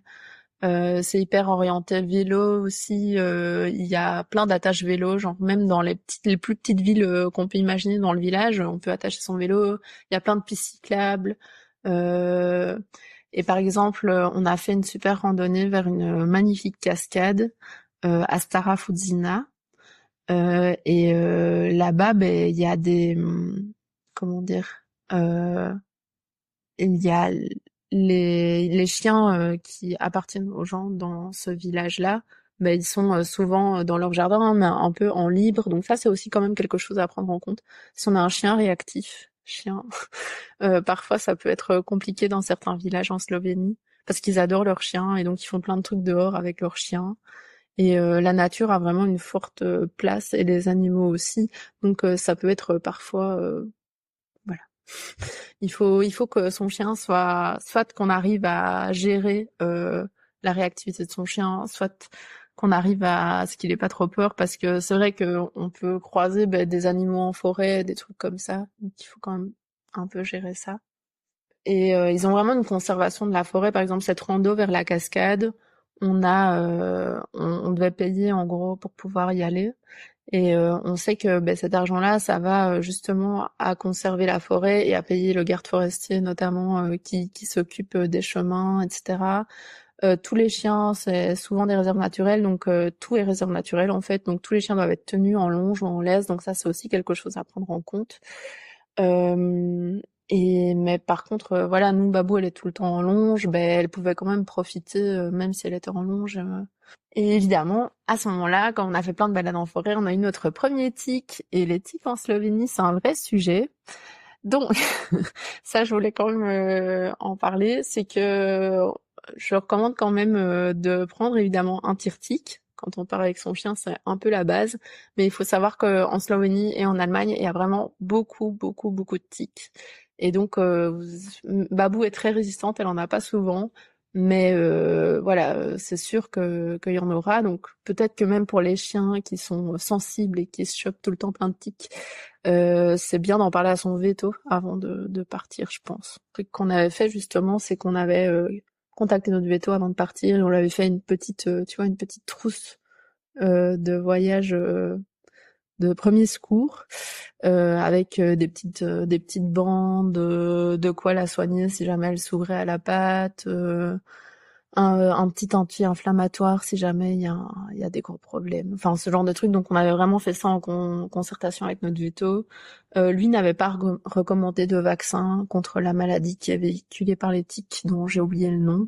C'est hyper orienté vélo aussi. Il y a plein d'attaches vélo, genre même dans les plus petites villes qu'on peut imaginer dans le village, on peut attacher son vélo. Il y a plein de pistes cyclables. Euh, et par exemple, on a fait une super randonnée vers une magnifique cascade à Stara Fudzina. Là-bas, il y a comment dire, euh, il y a les chiens qui appartiennent aux gens dans ce village-là, ils sont souvent dans leur jardin, mais un peu en libre. Donc ça, c'est aussi quand même quelque chose à prendre en compte. Si on a un chien réactif, parfois ça peut être compliqué dans certains villages en Slovénie, parce qu'ils adorent leurs chiens et donc ils font plein de trucs dehors avec leurs chiens. Et la nature a vraiment une forte place et les animaux aussi. Donc ça peut être parfois voilà. Il faut que son chien soit qu'on arrive à gérer la réactivité de son chien, soit qu'on arrive à ce qu'il ait pas trop peur, parce que c'est vrai que on peut croiser des animaux en forêt, des trucs comme ça, donc il faut quand même un peu gérer ça. Et ils ont vraiment une conservation de la forêt. Par exemple, cette rando vers la cascade, on devait payer en gros pour pouvoir y aller. Et on sait que cet argent-là, ça va justement à conserver la forêt et à payer le garde forestier notamment qui s'occupe des chemins, etc. Tous les chiens, c'est souvent des réserves naturelles, donc tout est réserve naturelle en fait. Donc tous les chiens doivent être tenus en longe ou en laisse, donc ça c'est aussi quelque chose à prendre en compte. Euh, mais par contre, voilà, nous, Babou, elle est tout le temps en longe, elle pouvait quand même profiter, même si elle était en longe. Et évidemment, à ce moment-là, quand on a fait plein de balades en forêt, on a eu notre premier tic. Et les tics en Slovénie, c'est un vrai sujet. Donc, ça, je voulais quand même en parler. C'est que je recommande quand même de prendre évidemment un tire-tic. Quand on part avec son chien, c'est un peu la base. Mais il faut savoir qu'en Slovénie et en Allemagne, il y a vraiment beaucoup, beaucoup, beaucoup de tics. Et donc, Babou est très résistante, elle en a pas souvent. Mais voilà, c'est sûr que qu'il y en aura. Donc peut-être que même pour les chiens qui sont sensibles et qui se chopent tout le temps plein de tics, c'est bien d'en parler à son veto avant de partir, je pense. Le truc qu'on avait fait justement, c'est qu'on avait contacté notre veto avant de partir et on lui avait fait une petite, tu vois, une petite trousse de voyage de premiers secours, avec des petites bandes, de quoi la soigner si jamais elle s'ouvrait à la patte, un petit anti-inflammatoire si jamais il y a des gros problèmes. Enfin, ce genre de trucs. Donc, on avait vraiment fait ça en concertation avec notre veto. Lui n'avait pas recommandé de vaccin contre la maladie qui est véhiculée par les tiques, dont j'ai oublié le nom.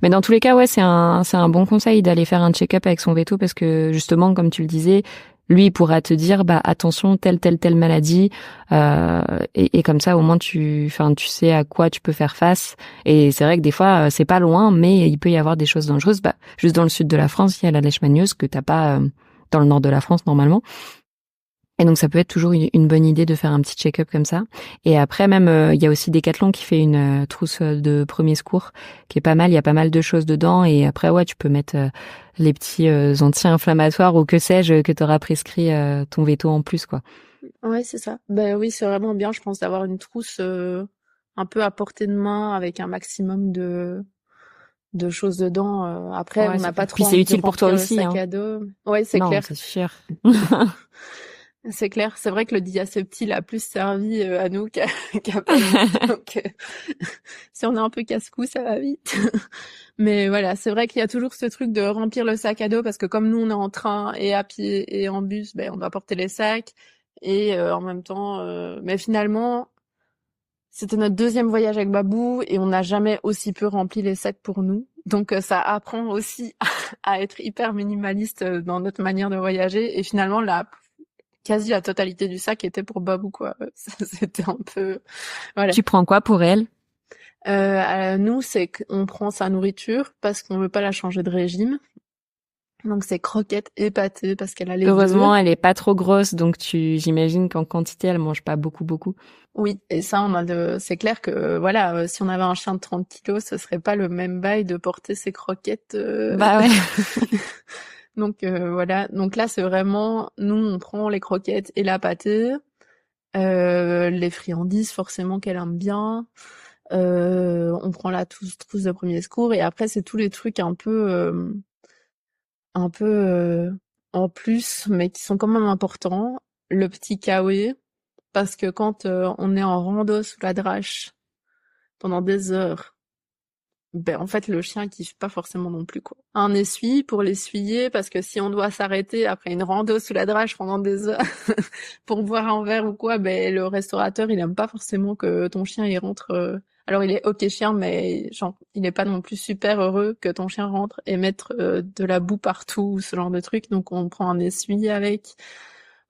Mais dans tous les cas, ouais, c'est un bon conseil d'aller faire un check-up avec son veto parce que justement, comme tu le disais, lui, il pourra te dire, bah, attention, telle maladie, et comme ça, au moins, tu sais à quoi tu peux faire face. Et c'est vrai que des fois, c'est pas loin, mais il peut y avoir des choses dangereuses. Bah, juste dans le sud de la France, il y a la leishmaniose que t'as pas dans le nord de la France normalement. Et donc ça peut être toujours une bonne idée de faire un petit check-up comme ça. Et après même il y a aussi Decathlon qui fait une trousse de premier secours qui est pas mal, il y a pas mal de choses dedans et après ouais, tu peux mettre les petits anti-inflammatoires ou que sais-je que t'auras prescrit ton veto en plus quoi. Ouais, c'est ça. Ben oui, c'est vraiment bien, je pense, d'avoir une trousse un peu à portée de main avec un maximum de choses dedans. Après, Ouais, on c'est n'a pas clair. Puis trop c'est envie de utile pour toi remplir le aussi sac hein. à dos. Ouais, c'est Non, clair. c'est sûr. C'est clair. C'est vrai que le diacétyl a plus servi à nous qu'à pas nous. Donc, si on est un peu casse-cou, ça va vite. Mais voilà, c'est vrai qu'il y a toujours ce truc de remplir le sac à dos parce que comme nous, on est en train et à pied et en bus, ben, on doit porter les sacs. Et en même temps, mais finalement, c'était notre deuxième voyage avec Babou et on n'a jamais aussi peu rempli les sacs pour nous. Donc ça apprend aussi à être hyper minimaliste dans notre manière de voyager. Et finalement, quasi la totalité du sac était pour Babou, quoi. C'était un peu... Voilà. Tu prends quoi pour elle? Nous, c'est qu'on prend sa nourriture parce qu'on veut pas la changer de régime. Donc c'est croquettes et pâté parce qu'elle a les Heureusement, deux. elle est pas trop grosse donc j'imagine qu'en quantité, elle mange pas beaucoup. Oui, et ça, c'est clair que voilà, si on avait un chien de 30 kilos, ce serait pas le même bail de porter ses croquettes. Bah ouais. Donc voilà, donc là c'est vraiment, nous on prend les croquettes et la pâtée, les friandises forcément qu'elle aime bien, on prend la trousse de premier secours et après c'est tous les trucs un peu en plus, mais qui sont quand même importants. Le petit kawaii, parce que quand on est en rando sous la drache pendant des heures, ben en fait le chien kiffe pas forcément non plus quoi. Un essuie pour l'essuyer parce que si on doit s'arrêter après une rando sous la drache pendant des heures pour boire un verre ou quoi, ben le restaurateur il aime pas forcément que ton chien il rentre. Alors il est ok chien mais genre il est pas non plus super heureux que ton chien rentre et mettre de la boue partout ou ce genre de truc. Donc on prend un essuie avec.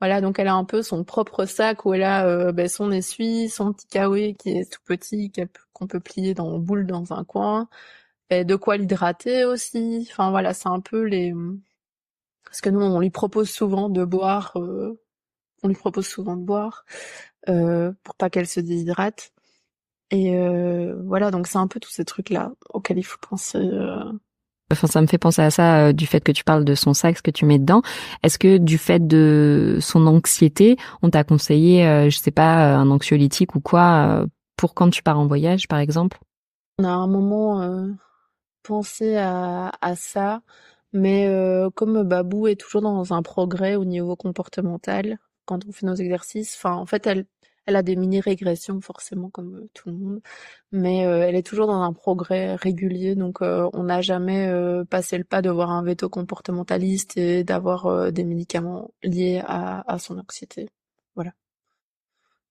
Voilà, donc elle a un peu son propre sac où elle a ben, son essuie, son petit kawaii qui est tout petit, qu'on peut plier dans boule dans un coin, et de quoi l'hydrater aussi. Enfin voilà, c'est un peu les... Parce que nous, on lui propose souvent de boire, pour pas qu'elle se déshydrate. Et voilà, donc c'est un peu tous ces trucs-là auxquels il faut penser. Enfin, ça me fait penser à ça, du fait que tu parles de son sac, ce que tu mets dedans. Est-ce que du fait de son anxiété, on t'a conseillé, je sais pas, un anxiolytique ou quoi, pour quand tu pars en voyage, par exemple? On a un moment pensé à ça, mais comme Babou est toujours dans un progrès au niveau comportemental, quand on fait nos exercices, enfin en fait elle a des mini-régressions forcément comme tout le monde, mais elle est toujours dans un progrès régulier, donc on n'a jamais passé le pas de voir un veto comportementaliste et d'avoir des médicaments liés à son anxiété. Voilà.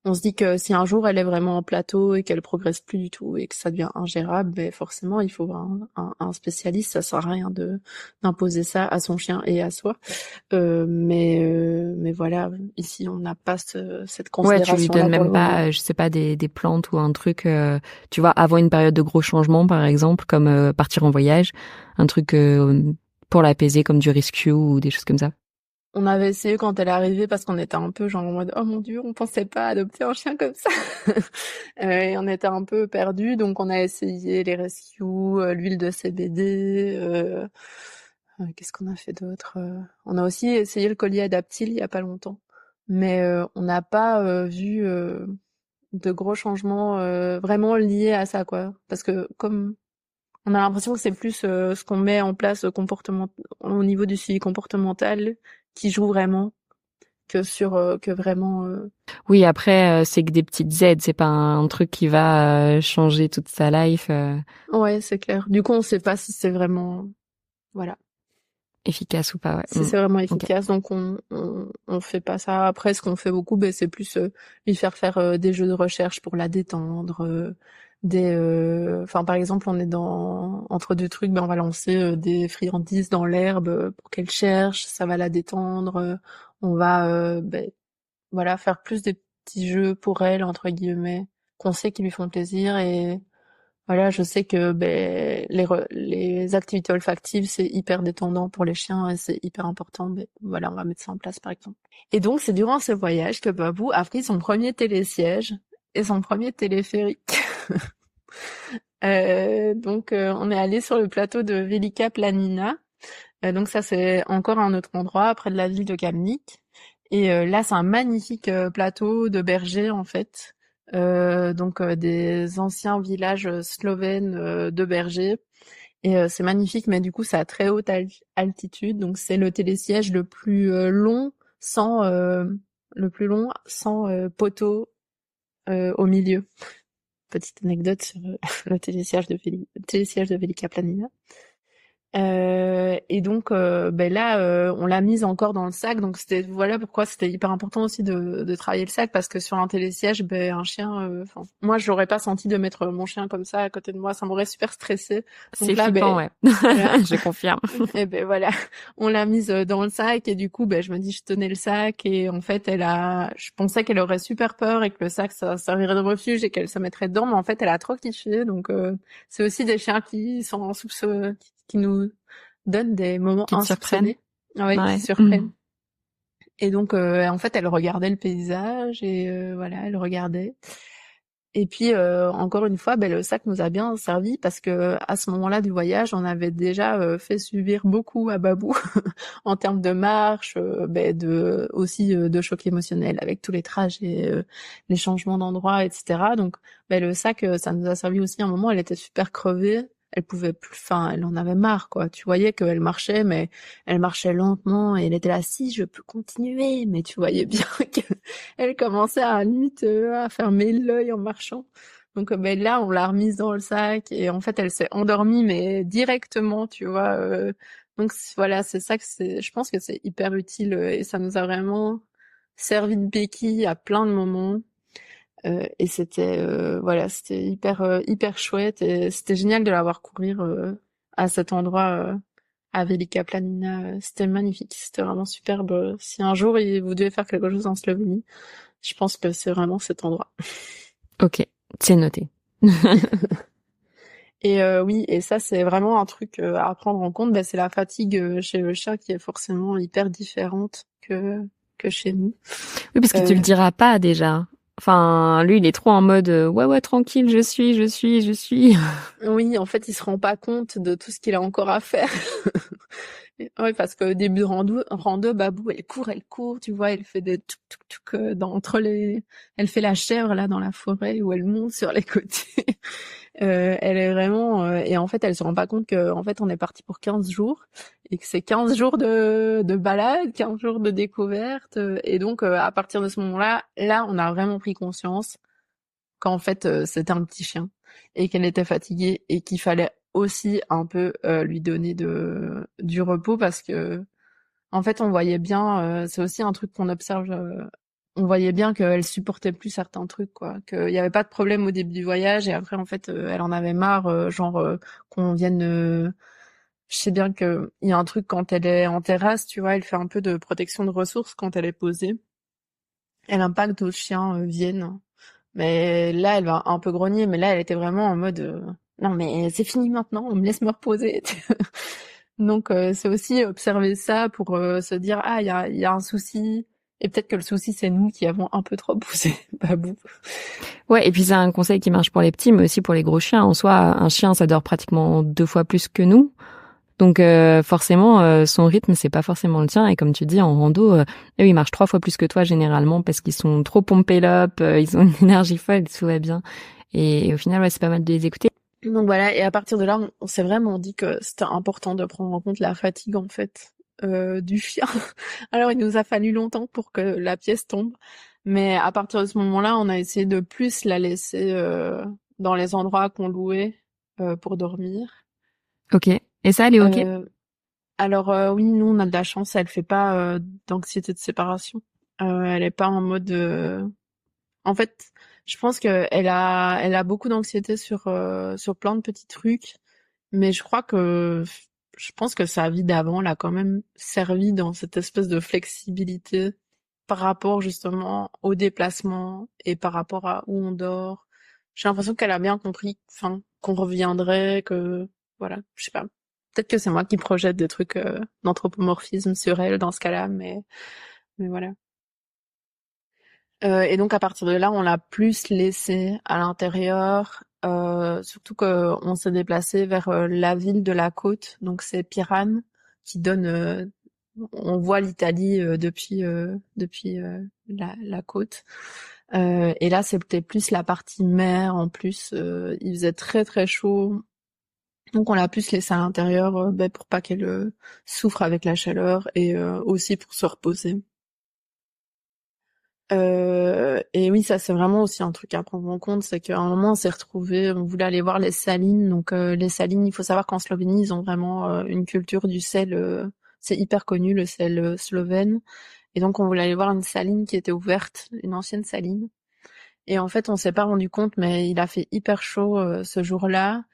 On se dit que si un jour elle est vraiment en plateau et qu'elle progresse plus du tout et que ça devient ingérable, ben forcément il faut voir un spécialiste. Ça sert à rien d'imposer ça à son chien et à soi. Mais voilà, ici on n'a pas cette Ouais, tu lui considération là donnes pour le même moment. pas, je sais pas, des plantes ou un truc, tu vois, avant une période de gros changements, par exemple, comme partir en voyage, un truc pour l'apaiser comme du rescue ou des choses comme ça. On avait essayé quand elle est arrivée parce qu'on était un peu genre en mode oh mon Dieu, on pensait pas adopter un chien comme ça. Et on était un peu perdus, donc on a essayé les rescues, l'huile de CBD. Qu'est-ce qu'on a fait d'autre? On a aussi essayé le collier adaptile il y a pas longtemps, mais on n'a pas vu de gros changements vraiment liés à ça, quoi. Parce que comme on a l'impression que c'est plus ce qu'on met en place au niveau du suivi comportemental qui joue vraiment que vraiment. Oui, après, c'est que des petites aides, c'est pas un truc qui va changer toute sa life. Ouais, c'est clair. Du coup, on sait pas si c'est vraiment, voilà, Efficace ou pas, ouais. si c'est vraiment Ok. efficace. Donc, on fait pas ça. Après, ce qu'on fait beaucoup, ben, c'est plus lui faire des jeux de recherche pour la détendre. Enfin, par exemple, on est entre deux trucs, ben, on va lancer des friandises dans l'herbe pour qu'elle cherche. Ça va la détendre. On va, ben, voilà, faire plus des petits jeux pour elle, entre guillemets, qu'on sait qui lui font plaisir. Et voilà, je sais que ben, les activités olfactives, c'est hyper détendant pour les chiens et c'est hyper important. Ben, voilà, on va mettre ça en place, par exemple. Et donc, c'est durant ce voyage que Babou a pris son premier télésiège et son premier téléphérique. On est allé sur le plateau de Velika Planina. Donc ça, c'est encore un autre endroit, près de la ville de Kamnik. Et là, c'est un magnifique plateau de bergers, en fait. Des anciens villages slovènes de bergers. Et c'est magnifique, mais du coup, c'est à très haute altitude. Donc c'est le télésiège le plus long sans poteau au milieu. Petite anecdote sur le télésiège de Velika Planina. Ben là, on l'a mise encore dans le sac, donc voilà pourquoi c'était hyper important aussi de travailler le sac, parce que sur un télésiège, ben un chien, moi je l'aurais pas senti de mettre mon chien comme ça à côté de moi, ça m'aurait super stressé. C'est Donc là, flippant, ben ouais. voilà, Je confirme. et ben voilà, on l'a mise dans le sac et du coup, ben je me dis je tenais le sac et en fait je pensais qu'elle aurait super peur et que le sac ça servirait de refuge et qu'elle se mettrait dedans, mais en fait elle a trop kiffé, donc c'est aussi des chiens qui sont en soupçon, qui nous donne des moments Qui te surprennent. insoupçonnés, ouais, qui Ouais. surprennent. Et donc, en fait, elle regardait le paysage et voilà, elle regardait. Et puis, encore une fois, ben, le sac nous a bien servi parce que à ce moment-là du voyage, on avait déjà fait subir beaucoup à Babou en termes de marche, aussi de choc émotionnel avec tous les trajets, les changements d'endroit, etc. Donc, ben, le sac, ça nous a servi aussi à un moment. Elle était super crevée. Elle pouvait plus, enfin, elle en avait marre, quoi. Tu voyais qu'elle marchait, mais elle marchait lentement et elle était là, si, je peux continuer. Mais tu voyais bien qu'elle commençait à limite à fermer l'œil en marchant. Donc ben là, on l'a remise dans le sac et en fait, elle s'est endormie, mais directement, tu vois. Donc voilà, c'est ça que je pense que c'est hyper utile et ça nous a vraiment servi de béquille à plein de moments. Et c'était hyper chouette et c'était génial de la voir courir à cet endroit à Velika Planina. C'était magnifique, c'était vraiment superbe. Si un jour vous devez faire quelque chose en Slovénie, je pense que c'est vraiment cet endroit. Ok, c'est noté. Et oui, et ça c'est vraiment un truc à prendre en compte. Ben, c'est la fatigue chez le chat qui est forcément hyper différente que chez nous. Oui, parce que tu le diras pas déjà. Enfin, lui, il est trop en mode ouais, tranquille, je suis. Oui, en fait, il se rend pas compte de tout ce qu'il a encore à faire. Ouais, parce qu'au début de rando, Babou, elle court, tu vois, elle fait des tuk elle fait la chèvre là dans la forêt où elle monte sur les côtés. Elle est vraiment, et en fait, elle se rend pas compte que, en fait, on est parti pour 15 jours et que c'est 15 jours de balade, 15 jours de découverte. Et donc, à partir de ce moment-là, on a vraiment pris conscience qu'en fait, c'était un petit chien et qu'elle était fatiguée et qu'il fallait aussi un peu lui donner du repos parce que en fait on voyait bien, c'est aussi un truc qu'on observe, on voyait bien qu'elle supportait plus certains trucs, quoi, qu'il y avait pas de problème au début du voyage et après en fait elle en avait marre, qu'on vienne, je sais bien que il y a un truc quand elle est en terrasse, tu vois, elle fait un peu de protection de ressources quand elle est posée, elle aime pas que d'autres chiens viennent. Mais là, elle va un peu grogner, mais là, elle était vraiment en mode non, mais c'est fini maintenant, on me laisse me reposer. Donc, c'est aussi observer ça pour se dire ah, il y a un souci, et peut-être que le souci, c'est nous qui avons un peu trop poussé Babou. Ouais, et puis c'est un conseil qui marche pour les petits, mais aussi pour les gros chiens. En soi, un chien, ça dort pratiquement 2 fois plus que nous. Donc forcément, son rythme, c'est pas forcément le tien. Et comme tu dis, en rando, eux, ils marchent 3 fois plus que toi généralement parce qu'ils sont trop pompés up, ils ont une énergie folle, tout va bien. Et au final, ouais, c'est pas mal de les écouter. Donc voilà, et à partir de là, on s'est vraiment dit que c'était important de prendre en compte la fatigue, en fait, du chien. Alors il nous a fallu longtemps pour que la pièce tombe, mais à partir de ce moment-là, on a essayé de plus la laisser dans les endroits qu'on louait pour dormir. Ok. Et ça, elle est ok? Euh, alors oui, nous on a de la chance, elle fait pas d'anxiété de séparation. Elle est pas en mode. En fait, je pense que elle a beaucoup d'anxiété sur plein de petits trucs, mais je pense que sa vie d'avant l'a quand même servi dans cette espèce de flexibilité par rapport justement au déplacement et par rapport à où on dort. J'ai l'impression qu'elle a bien compris, enfin, qu'on reviendrait, que voilà, je sais pas. Peut-être que c'est moi qui projette des trucs d'anthropomorphisme sur elle dans ce cas-là, mais voilà. Et donc à partir de là, on l'a plus laissé à l'intérieur, surtout qu'on s'est déplacé vers la ville de la côte, donc c'est Pirane qui donne. On voit l'Italie depuis la côte. Et là, c'était plus la partie mer. En plus, il faisait très très chaud, donc on l'a plus laissé à l'intérieur, pour pas qu'elle souffre avec la chaleur et aussi pour se reposer. Et oui, ça c'est vraiment aussi un truc à prendre en compte, c'est qu'à un moment on s'est retrouvés, on voulait aller voir les salines. Donc les salines, il faut savoir qu'en Slovénie ils ont vraiment une culture du sel, c'est hyper connu le sel slovène. Et donc on voulait aller voir une saline qui était ouverte, une ancienne saline. Et en fait on s'est pas rendu compte, mais il a fait hyper chaud ce jour-là.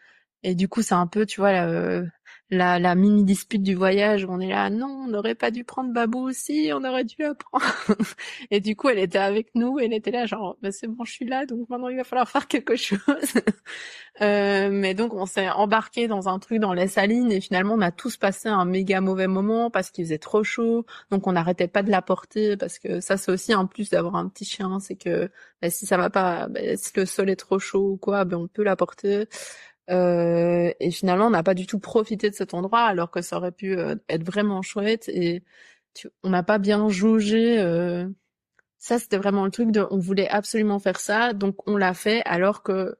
Et du coup c'est un peu, tu vois, la mini dispute du voyage où on est là, non, on n'aurait pas dû prendre Babou aussi, on aurait dû la prendre. Et du coup, elle était avec nous, elle était là genre, bah, c'est bon, je suis là, donc maintenant il va falloir faire quelque chose. Mais donc on s'est embarqué dans un truc dans les salines et finalement on a tous passé un méga mauvais moment parce qu'il faisait trop chaud, donc on n'arrêtait pas de la porter parce que ça c'est aussi un plus d'avoir un petit chien, c'est que bah, si ça va pas, bah, si le sol est trop chaud ou quoi, ben on peut la porter. Et finalement, on n'a pas du tout profité de cet endroit, alors que ça aurait pu être vraiment chouette. Et on n'a pas bien jaugé. Ça, c'était vraiment le truc de, on voulait absolument faire ça, donc on l'a fait, alors que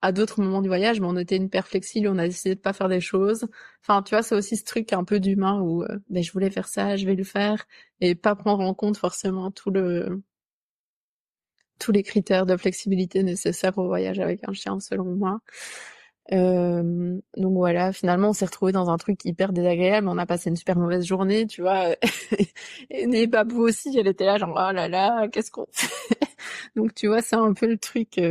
à d'autres moments du voyage, mais on était hyper flexible, on a décidé de pas faire des choses. Enfin, tu vois, c'est aussi ce truc un peu d'humain où, ben, je voulais faire ça, je vais le faire, et pas prendre en compte forcément tous les critères de flexibilité nécessaires au voyage avec un chien, selon moi. Donc voilà, finalement on s'est retrouvé dans un truc hyper désagréable, on a passé une super mauvaise journée, tu vois. Et Babou aussi, elle était là genre oh là là, qu'est-ce qu'on fait? Donc tu vois, c'est un peu le truc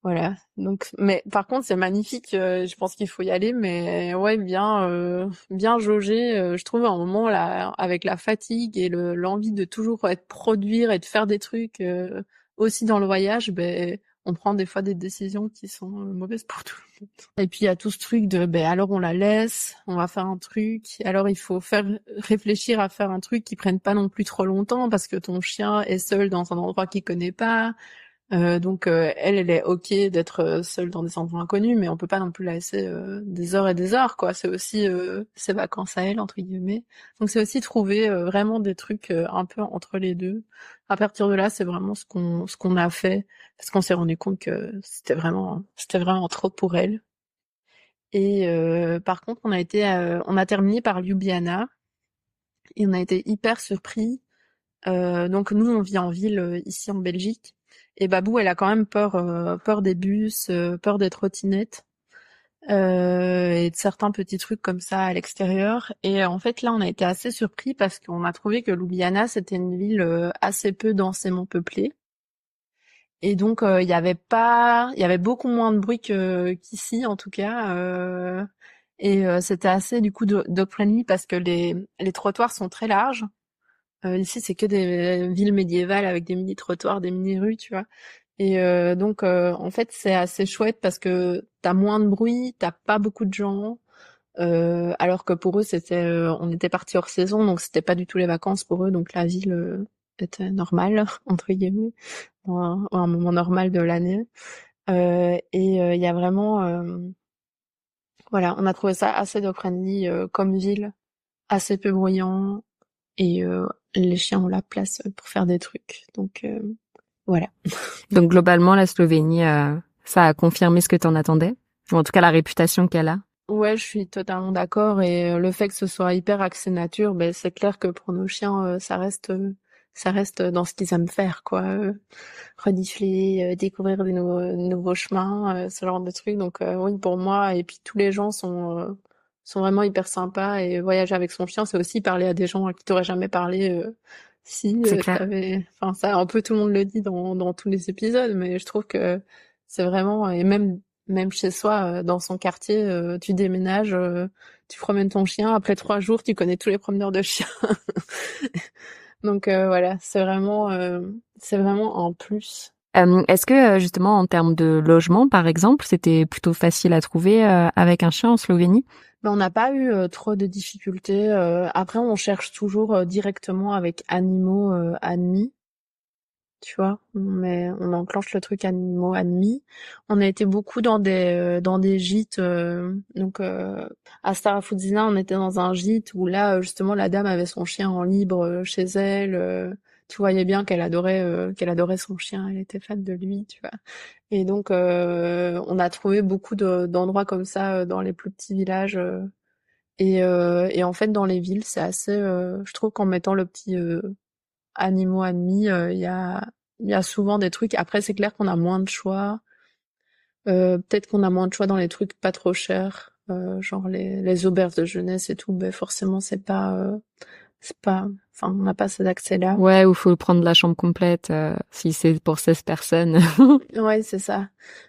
voilà. Donc mais par contre, c'est magnifique, je pense qu'il faut y aller, mais ouais, bien jauger, je trouve à un moment là avec la fatigue et l'envie de toujours être produire et de faire des trucs aussi dans le voyage, ben on prend des fois des décisions qui sont mauvaises pour tout le monde. Et puis il y a tout ce truc de ben alors on la laisse, on va faire un truc. Alors il faut faire réfléchir à faire un truc qui prenne pas non plus trop longtemps parce que ton chien est seul dans un endroit qu'il connaît pas. Donc elle est ok d'être seule dans des endroits inconnus, mais on peut pas non plus la laisser des heures et des heures, quoi. C'est aussi ses vacances à elle entre guillemets. Donc c'est aussi trouver vraiment des trucs un peu entre les deux. À partir de là, c'est vraiment ce qu'on a fait parce qu'on s'est rendu compte que c'était vraiment trop pour elle. Et par contre, on a terminé par Ljubljana et on a été hyper surpris. Donc nous, on vit en ville ici en Belgique. Et Babou, elle a quand même peur des bus, peur des trottinettes et de certains petits trucs comme ça à l'extérieur. Et en fait, là, on a été assez surpris parce qu'on a trouvé que Ljubljana, c'était une ville assez peu densément peuplée. Et donc, il y avait beaucoup moins de bruit qu'ici, en tout cas. Et c'était assez, du coup, dog-friendly parce que les trottoirs sont très larges. Ici, c'est que des villes médiévales avec des mini-trottoirs, des mini-rues, tu vois. Et donc, en fait, c'est assez chouette parce que t'as moins de bruit, t'as pas beaucoup de gens. Alors que pour eux, on était partis hors saison, donc c'était pas du tout les vacances pour eux. Donc la ville était normale entre guillemets, à un moment normal de l'année. Et il y a vraiment, voilà, on a trouvé ça assez dog-friendly comme ville, assez peu bruyant et les chiens ont la place pour faire des trucs. Donc voilà. Donc globalement, la Slovénie, ça a confirmé ce que t'en attendais? Ou en tout cas, la réputation qu'elle a. Ouais, je suis totalement d'accord et le fait que ce soit hyper axé nature, ben c'est clair que pour nos chiens, ça reste dans ce qu'ils aiment faire, quoi. Renifler, découvrir des nouveaux chemins, ce genre de trucs. Donc oui, pour moi, et puis tous les gens sont vraiment hyper sympas et voyager avec son chien, c'est aussi parler à des gens à qui t'aurais jamais parlé si C'est clair. t'avais. Enfin, ça, un peu tout le monde le dit dans tous les épisodes, mais je trouve que c'est vraiment et même chez soi, dans son quartier, tu déménages, tu promènes ton chien. Après 3 jours, tu connais tous les promeneurs de chiens. Donc voilà, c'est vraiment un plus. Est-ce que justement en termes de logement, par exemple, c'était plutôt facile à trouver avec un chien en Slovénie? Mais on n'a pas eu trop de difficultés. Après, on cherche toujours directement avec animaux admis. Tu vois, on enclenche le truc animaux admis. On a été beaucoup dans des gîtes. Donc à Starafouzina, on était dans un gîte où là justement la dame avait son chien en libre chez elle. Tu voyais bien qu'elle adorait son chien. Elle était fan de lui, tu vois. Et donc on a trouvé beaucoup d'endroits comme ça dans les plus petits villages. Et en fait dans les villes, c'est assez. Je trouve qu'en mettant le petit animaux admis, il y a souvent des trucs. Après, c'est clair qu'on a moins de choix. Peut-être qu'on a moins de choix dans les trucs pas trop chers, genre les auberges de jeunesse et tout. Ben forcément, c'est pas. Enfin, on n'a pas cet accès-là. Ouais, ou faut prendre la chambre complète si c'est pour 16 personnes. Ouais, c'est ça.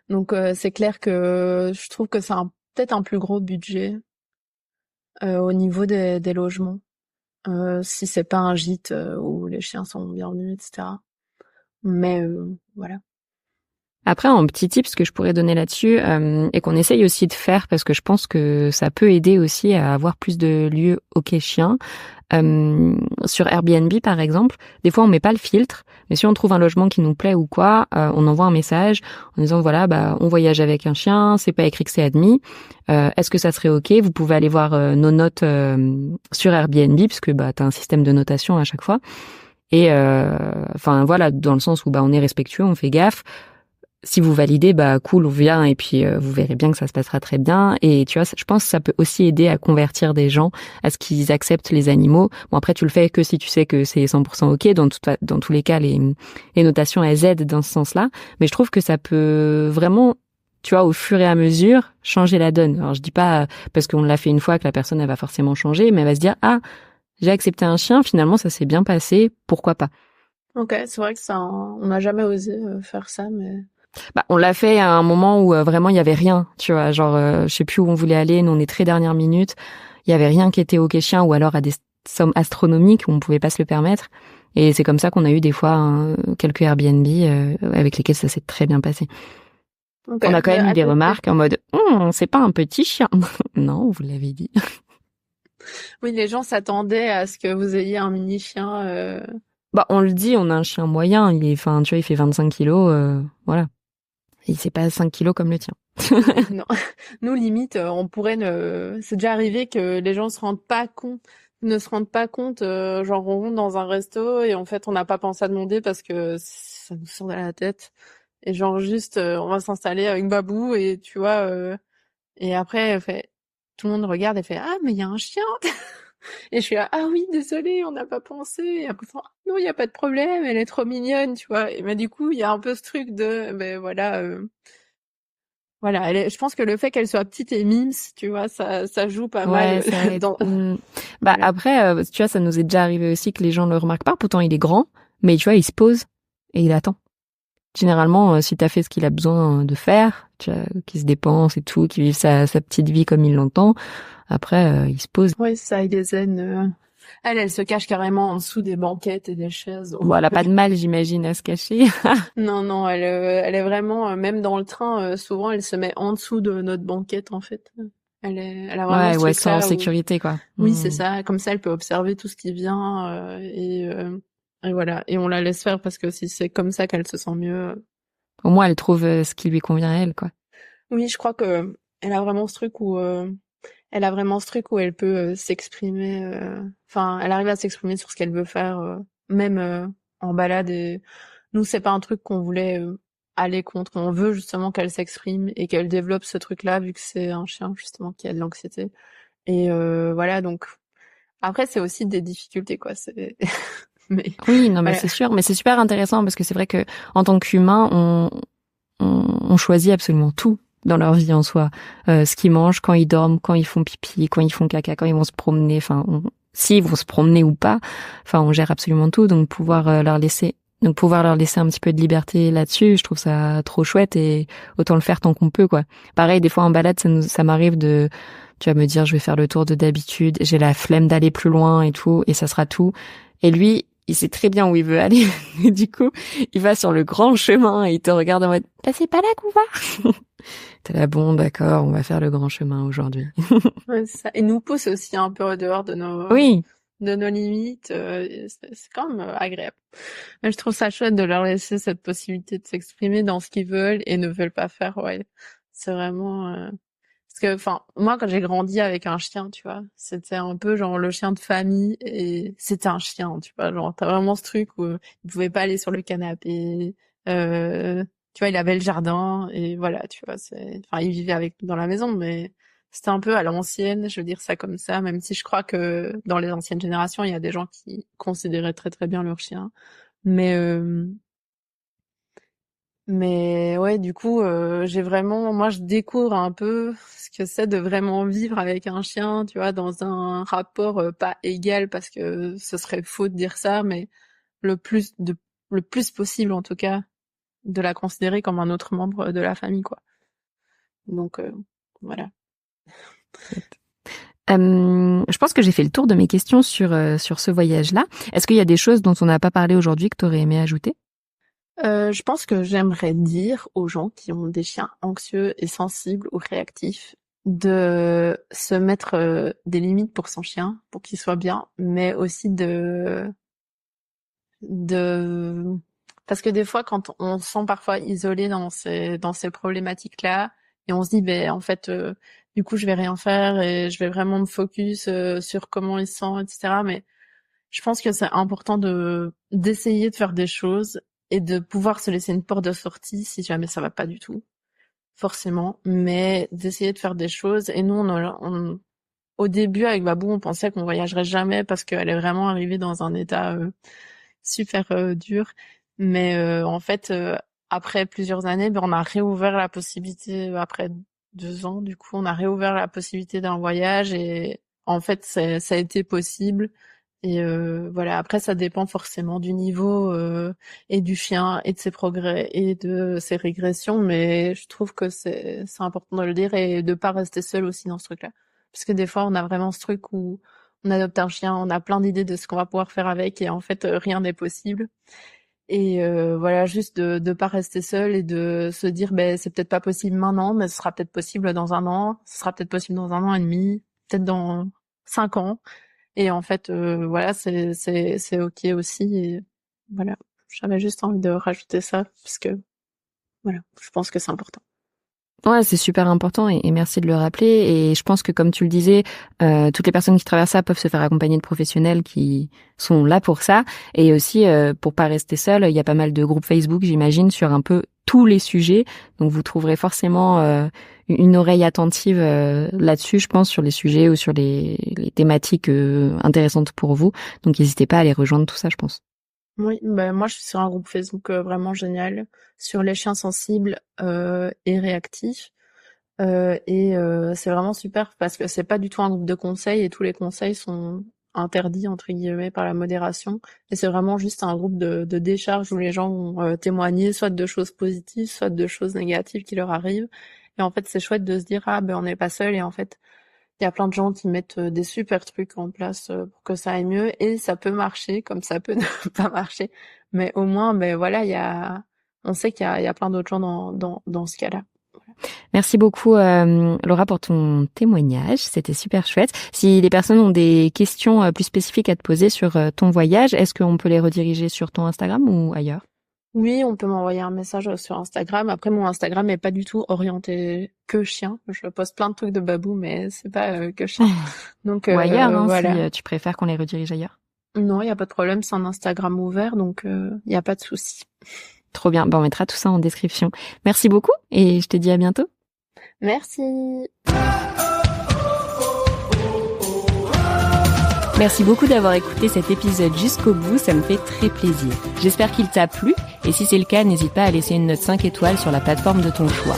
Donc c'est clair que je trouve que c'est peut-être un plus gros budget au niveau des logements. Si c'est pas un gîte où les chiens sont bienvenus, etc. Mais voilà. Après, un petit tip, ce que je pourrais donner là-dessus, et qu'on essaye aussi de faire, parce que je pense que ça peut aider aussi à avoir plus de lieux hockey chien. Sur Airbnb, par exemple, des fois on met pas le filtre, mais si on trouve un logement qui nous plaît ou quoi, on envoie un message en disant voilà, bah on voyage avec un chien, c'est pas écrit que c'est admis. Est-ce que ça serait ok? Vous pouvez aller voir nos notes sur Airbnb, parce que bah t'as un système de notation à chaque fois. Et enfin voilà, dans le sens où bah on est respectueux, on fait gaffe. Si vous validez, bah cool, on vient et puis vous verrez bien que ça se passera très bien. Et tu vois, je pense que ça peut aussi aider à convertir des gens à ce qu'ils acceptent les animaux. Bon après, tu le fais que si tu sais que c'est 100% ok. Dans tous les cas, les notations elles aident dans ce sens-là. Mais je trouve que ça peut vraiment, tu vois, au fur et à mesure, changer la donne. Alors je dis pas parce qu'on l'a fait une fois que la personne elle va forcément changer, mais elle va se dire ah j'ai accepté un chien, finalement ça s'est bien passé, pourquoi pas. Ok, c'est vrai que on n'a jamais osé faire ça, mais. Bah, on l'a fait à un moment où vraiment il y avait rien, tu vois, genre je sais plus où on voulait aller, nous on est très dernière minute, il y avait rien qui était hockey chien ou alors à des sommes astronomiques où on pouvait pas se le permettre. Et c'est comme ça qu'on a eu des fois quelques Airbnb avec lesquels ça s'est très bien passé. Ok, On a quand mais même eu à des tester. remarques en mode c'est pas un petit chien. Non, vous l'avez dit. Oui, les gens s'attendaient à ce que vous ayez un mini chien. Bah on le dit, on a un chien moyen, enfin tu vois, il fait 25 kilos, voilà. Et c'est pas 5 kilos comme le tien. Non, nous limite, on pourrait ne. C'est déjà arrivé que les gens ne se rendent pas compte. Genre on rentre dans un resto et en fait on n'a pas pensé à demander parce que ça nous sort de la tête. Et genre juste, on va s'installer avec Babou et tu vois. Et après, tout le monde regarde et fait ah mais il y a un chien. Et je suis là, ah oui, désolé, on n'a pas pensé. Et après, ils font, ah, non, il n'y a pas de problème, elle est trop mignonne, tu vois. Et ben, du coup, il y a un peu ce truc de, ben voilà, voilà, je pense que le fait qu'elle soit petite et mimes, tu vois, ça joue pas mal Ouais, ça aide. dans, Bah voilà. après, tu vois, ça nous est déjà arrivé aussi que les gens le remarquent pas. Pourtant, il est grand, mais tu vois, il se pose et il attend. Généralement, si t'as fait ce qu'il a besoin de faire, tu vois, qu'il se dépense et tout, qu'il vive sa petite vie comme il l'entend, après, il se pose. Ouais, ça, il est zen. Elle se cache carrément en dessous des banquettes et des chaises. Bon, elle a pas de mal, j'imagine, à se cacher. Non, non, elle est vraiment, même dans le train, souvent, elle se met en dessous de notre banquette, en fait. Elle a vraiment Ouais, ce ouais, sans truc-là où, sécurité, quoi. oui, c'est Hmm. ça. Comme ça, elle peut observer tout ce qui vient, et voilà. Et on la laisse faire parce que si c'est comme ça qu'elle se sent mieux. Au moins, elle trouve ce qui lui convient à elle, quoi. Oui, je crois que elle a vraiment ce truc où, elle a vraiment ce truc où elle peut s'exprimer. Enfin, elle arrive à s'exprimer sur ce qu'elle veut faire, même en balade. Et nous, c'est pas un truc qu'on voulait. aller contre. On veut justement qu'elle s'exprime et qu'elle développe ce truc-là, vu que c'est un chien justement qui a de l'anxiété. Et voilà, donc après c'est aussi des difficultés, quoi. C'est mais Oui, non, mais voilà. c'est sûr, mais c'est super intéressant parce que c'est vrai que en tant qu'humain, on choisit absolument tout dans leur vie en soi. Ce qu'ils mangent, quand ils dorment, quand ils font pipi, quand ils font caca, quand ils vont se promener, enfin, s'ils vont se promener ou pas, enfin, on gère absolument tout. Donc pouvoir leur laisser un petit peu de liberté là-dessus, je trouve ça trop chouette et autant le faire tant qu'on peut, quoi. Pareil, des fois en balade, ça m'arrive tu vas me dire, je vais faire le tour de d'habitude, j'ai la flemme d'aller plus loin et tout, et ça sera tout. Et lui, il sait très bien où il veut aller. Et du coup, il va sur le grand chemin et il te regarde en mode, bah, c'est pas là qu'on va. T'es là, bon, d'accord, on va faire le grand chemin aujourd'hui. Ouais, c'est ça. Et nous pousse aussi un peu au dehors de Oui. nos limites. C'est quand même agréable. Mais je trouve ça chouette de leur laisser cette possibilité de s'exprimer dans ce qu'ils veulent et ne veulent pas faire. Ouais, c'est vraiment. Parce que, enfin, moi, quand j'ai grandi avec un chien, tu vois, c'était un peu genre le chien de famille et c'était un chien, tu vois, genre t'as vraiment ce truc où il pouvait pas aller sur le canapé. Euh, Tu vois, il avait le jardin et voilà, tu vois, enfin, il vivait avec nous dans la maison, mais c'était un peu à l'ancienne, je veux dire ça comme ça, même si je crois que dans les anciennes générations, il y a des gens qui considéraient très très bien leur chien. Mais mais ouais, du coup, moi, je découvre un peu ce que c'est de vraiment vivre avec un chien, tu vois, dans un rapport pas égal, parce que ce serait faux de dire ça, mais le plus de, le plus possible, en tout cas, de la considérer comme un autre membre de la famille, quoi. Donc, voilà. Je pense que j'ai fait le tour de mes questions sur ce voyage-là. Est-ce qu'il y a des choses dont on n'a pas parlé aujourd'hui que tu aurais aimé ajouter? Je pense que j'aimerais dire aux gens qui ont des chiens anxieux et sensibles ou réactifs de se mettre des limites pour son chien, pour qu'il soit bien, mais aussi de parce que des fois quand on se sent parfois isolé dans ces problématiques-là et on se dit ben en fait du coup je vais rien faire et je vais vraiment me focus sur comment il se sent, etc. Mais je pense que c'est important de d'essayer de faire des choses et de pouvoir se laisser une porte de sortie si jamais ça va pas du tout, forcément, mais d'essayer de faire des choses. Et nous, au début, avec Babou, on pensait qu'on voyagerait jamais parce qu'elle est vraiment arrivée dans un état super dur. Mais en fait, après plusieurs années, ben, on a réouvert la possibilité, après 2 ans, du coup, on a réouvert la possibilité d'un voyage et en fait, ça a été possible. Et voilà, après, ça dépend forcément du niveau et du chien et de ses progrès et de ses régressions, mais je trouve que c'est important de le dire et de pas rester seul aussi dans ce truc-là. Parce que des fois, on a vraiment ce truc où on adopte un chien, on a plein d'idées de ce qu'on va pouvoir faire avec et en fait, rien n'est possible. Et voilà, juste de pas rester seul et de se dire, ben c'est peut-être pas possible maintenant, mais ce sera peut-être possible dans un an, ce sera peut-être possible dans un an et demi, peut-être dans 5 ans. Et en fait, voilà, c'est ok aussi. Et voilà, j'avais juste envie de rajouter ça parce que voilà, je pense que c'est important. Ouais, c'est super important et merci de le rappeler. Et je pense que comme tu le disais, toutes les personnes qui traversent ça peuvent se faire accompagner de professionnels qui sont là pour ça. Et aussi, pour pas rester seul, il y a pas mal de groupes Facebook, j'imagine, sur un peu tous les sujets. Donc vous trouverez forcément une oreille attentive là-dessus, je pense, sur les sujets ou sur les thématiques intéressantes pour vous. Donc n'hésitez pas à aller rejoindre tout ça, je pense. Oui, ben moi je suis sur un groupe Facebook vraiment génial sur les chiens sensibles et réactifs. C'est vraiment super parce que c'est pas du tout un groupe de conseils et tous les conseils sont interdits entre guillemets par la modération et c'est vraiment juste un groupe de décharge où les gens vont témoigner soit de choses positives, soit de choses négatives qui leur arrivent. Et en fait, c'est chouette de se dire ah ben on n'est pas seul et en fait, il y a plein de gens qui mettent des super trucs en place pour que ça aille mieux et ça peut marcher comme ça peut ne pas marcher. Mais au moins ben voilà, on sait qu'il y a plein d'autres gens dans ce cas-là. Merci beaucoup Laura pour ton témoignage, c'était super chouette. Si les personnes ont des questions plus spécifiques à te poser sur ton voyage, est-ce qu'on peut les rediriger sur ton Instagram ou ailleurs? Oui, on peut m'envoyer un message sur Instagram. Après, mon Instagram est pas du tout orienté que chien. Je poste plein de trucs de babou, mais c'est pas que chien. Donc Ou ailleurs, hein, si voilà. tu préfères qu'on les redirige ailleurs. Non, il y a pas de problème, c'est un Instagram ouvert, donc il y a pas de souci. Trop bien. On mettra tout ça en description. Merci beaucoup et je te dis à bientôt. Merci. Merci beaucoup d'avoir écouté cet épisode jusqu'au bout, ça me fait très plaisir. J'espère qu'il t'a plu et si c'est le cas, n'hésite pas à laisser une note 5 étoiles sur la plateforme de ton choix.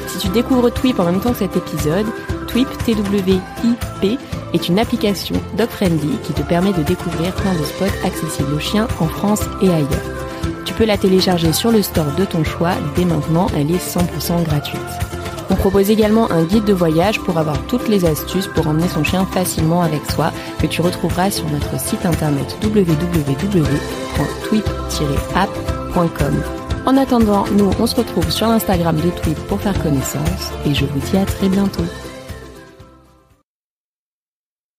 Si tu découvres Twip en même temps que cet épisode, Twip, T-W-I-P, est une application dog-friendly qui te permet de découvrir plein de spots accessibles aux chiens en France et ailleurs. Tu peux la télécharger sur le store de ton choix, dès maintenant, elle est 100% gratuite. On propose également un guide de voyage pour avoir toutes les astuces pour emmener son chien facilement avec soi, que tu retrouveras sur notre site internet www.twip-app.com. En attendant, nous on se retrouve sur l'Instagram de Twip pour faire connaissance et je vous dis à très bientôt.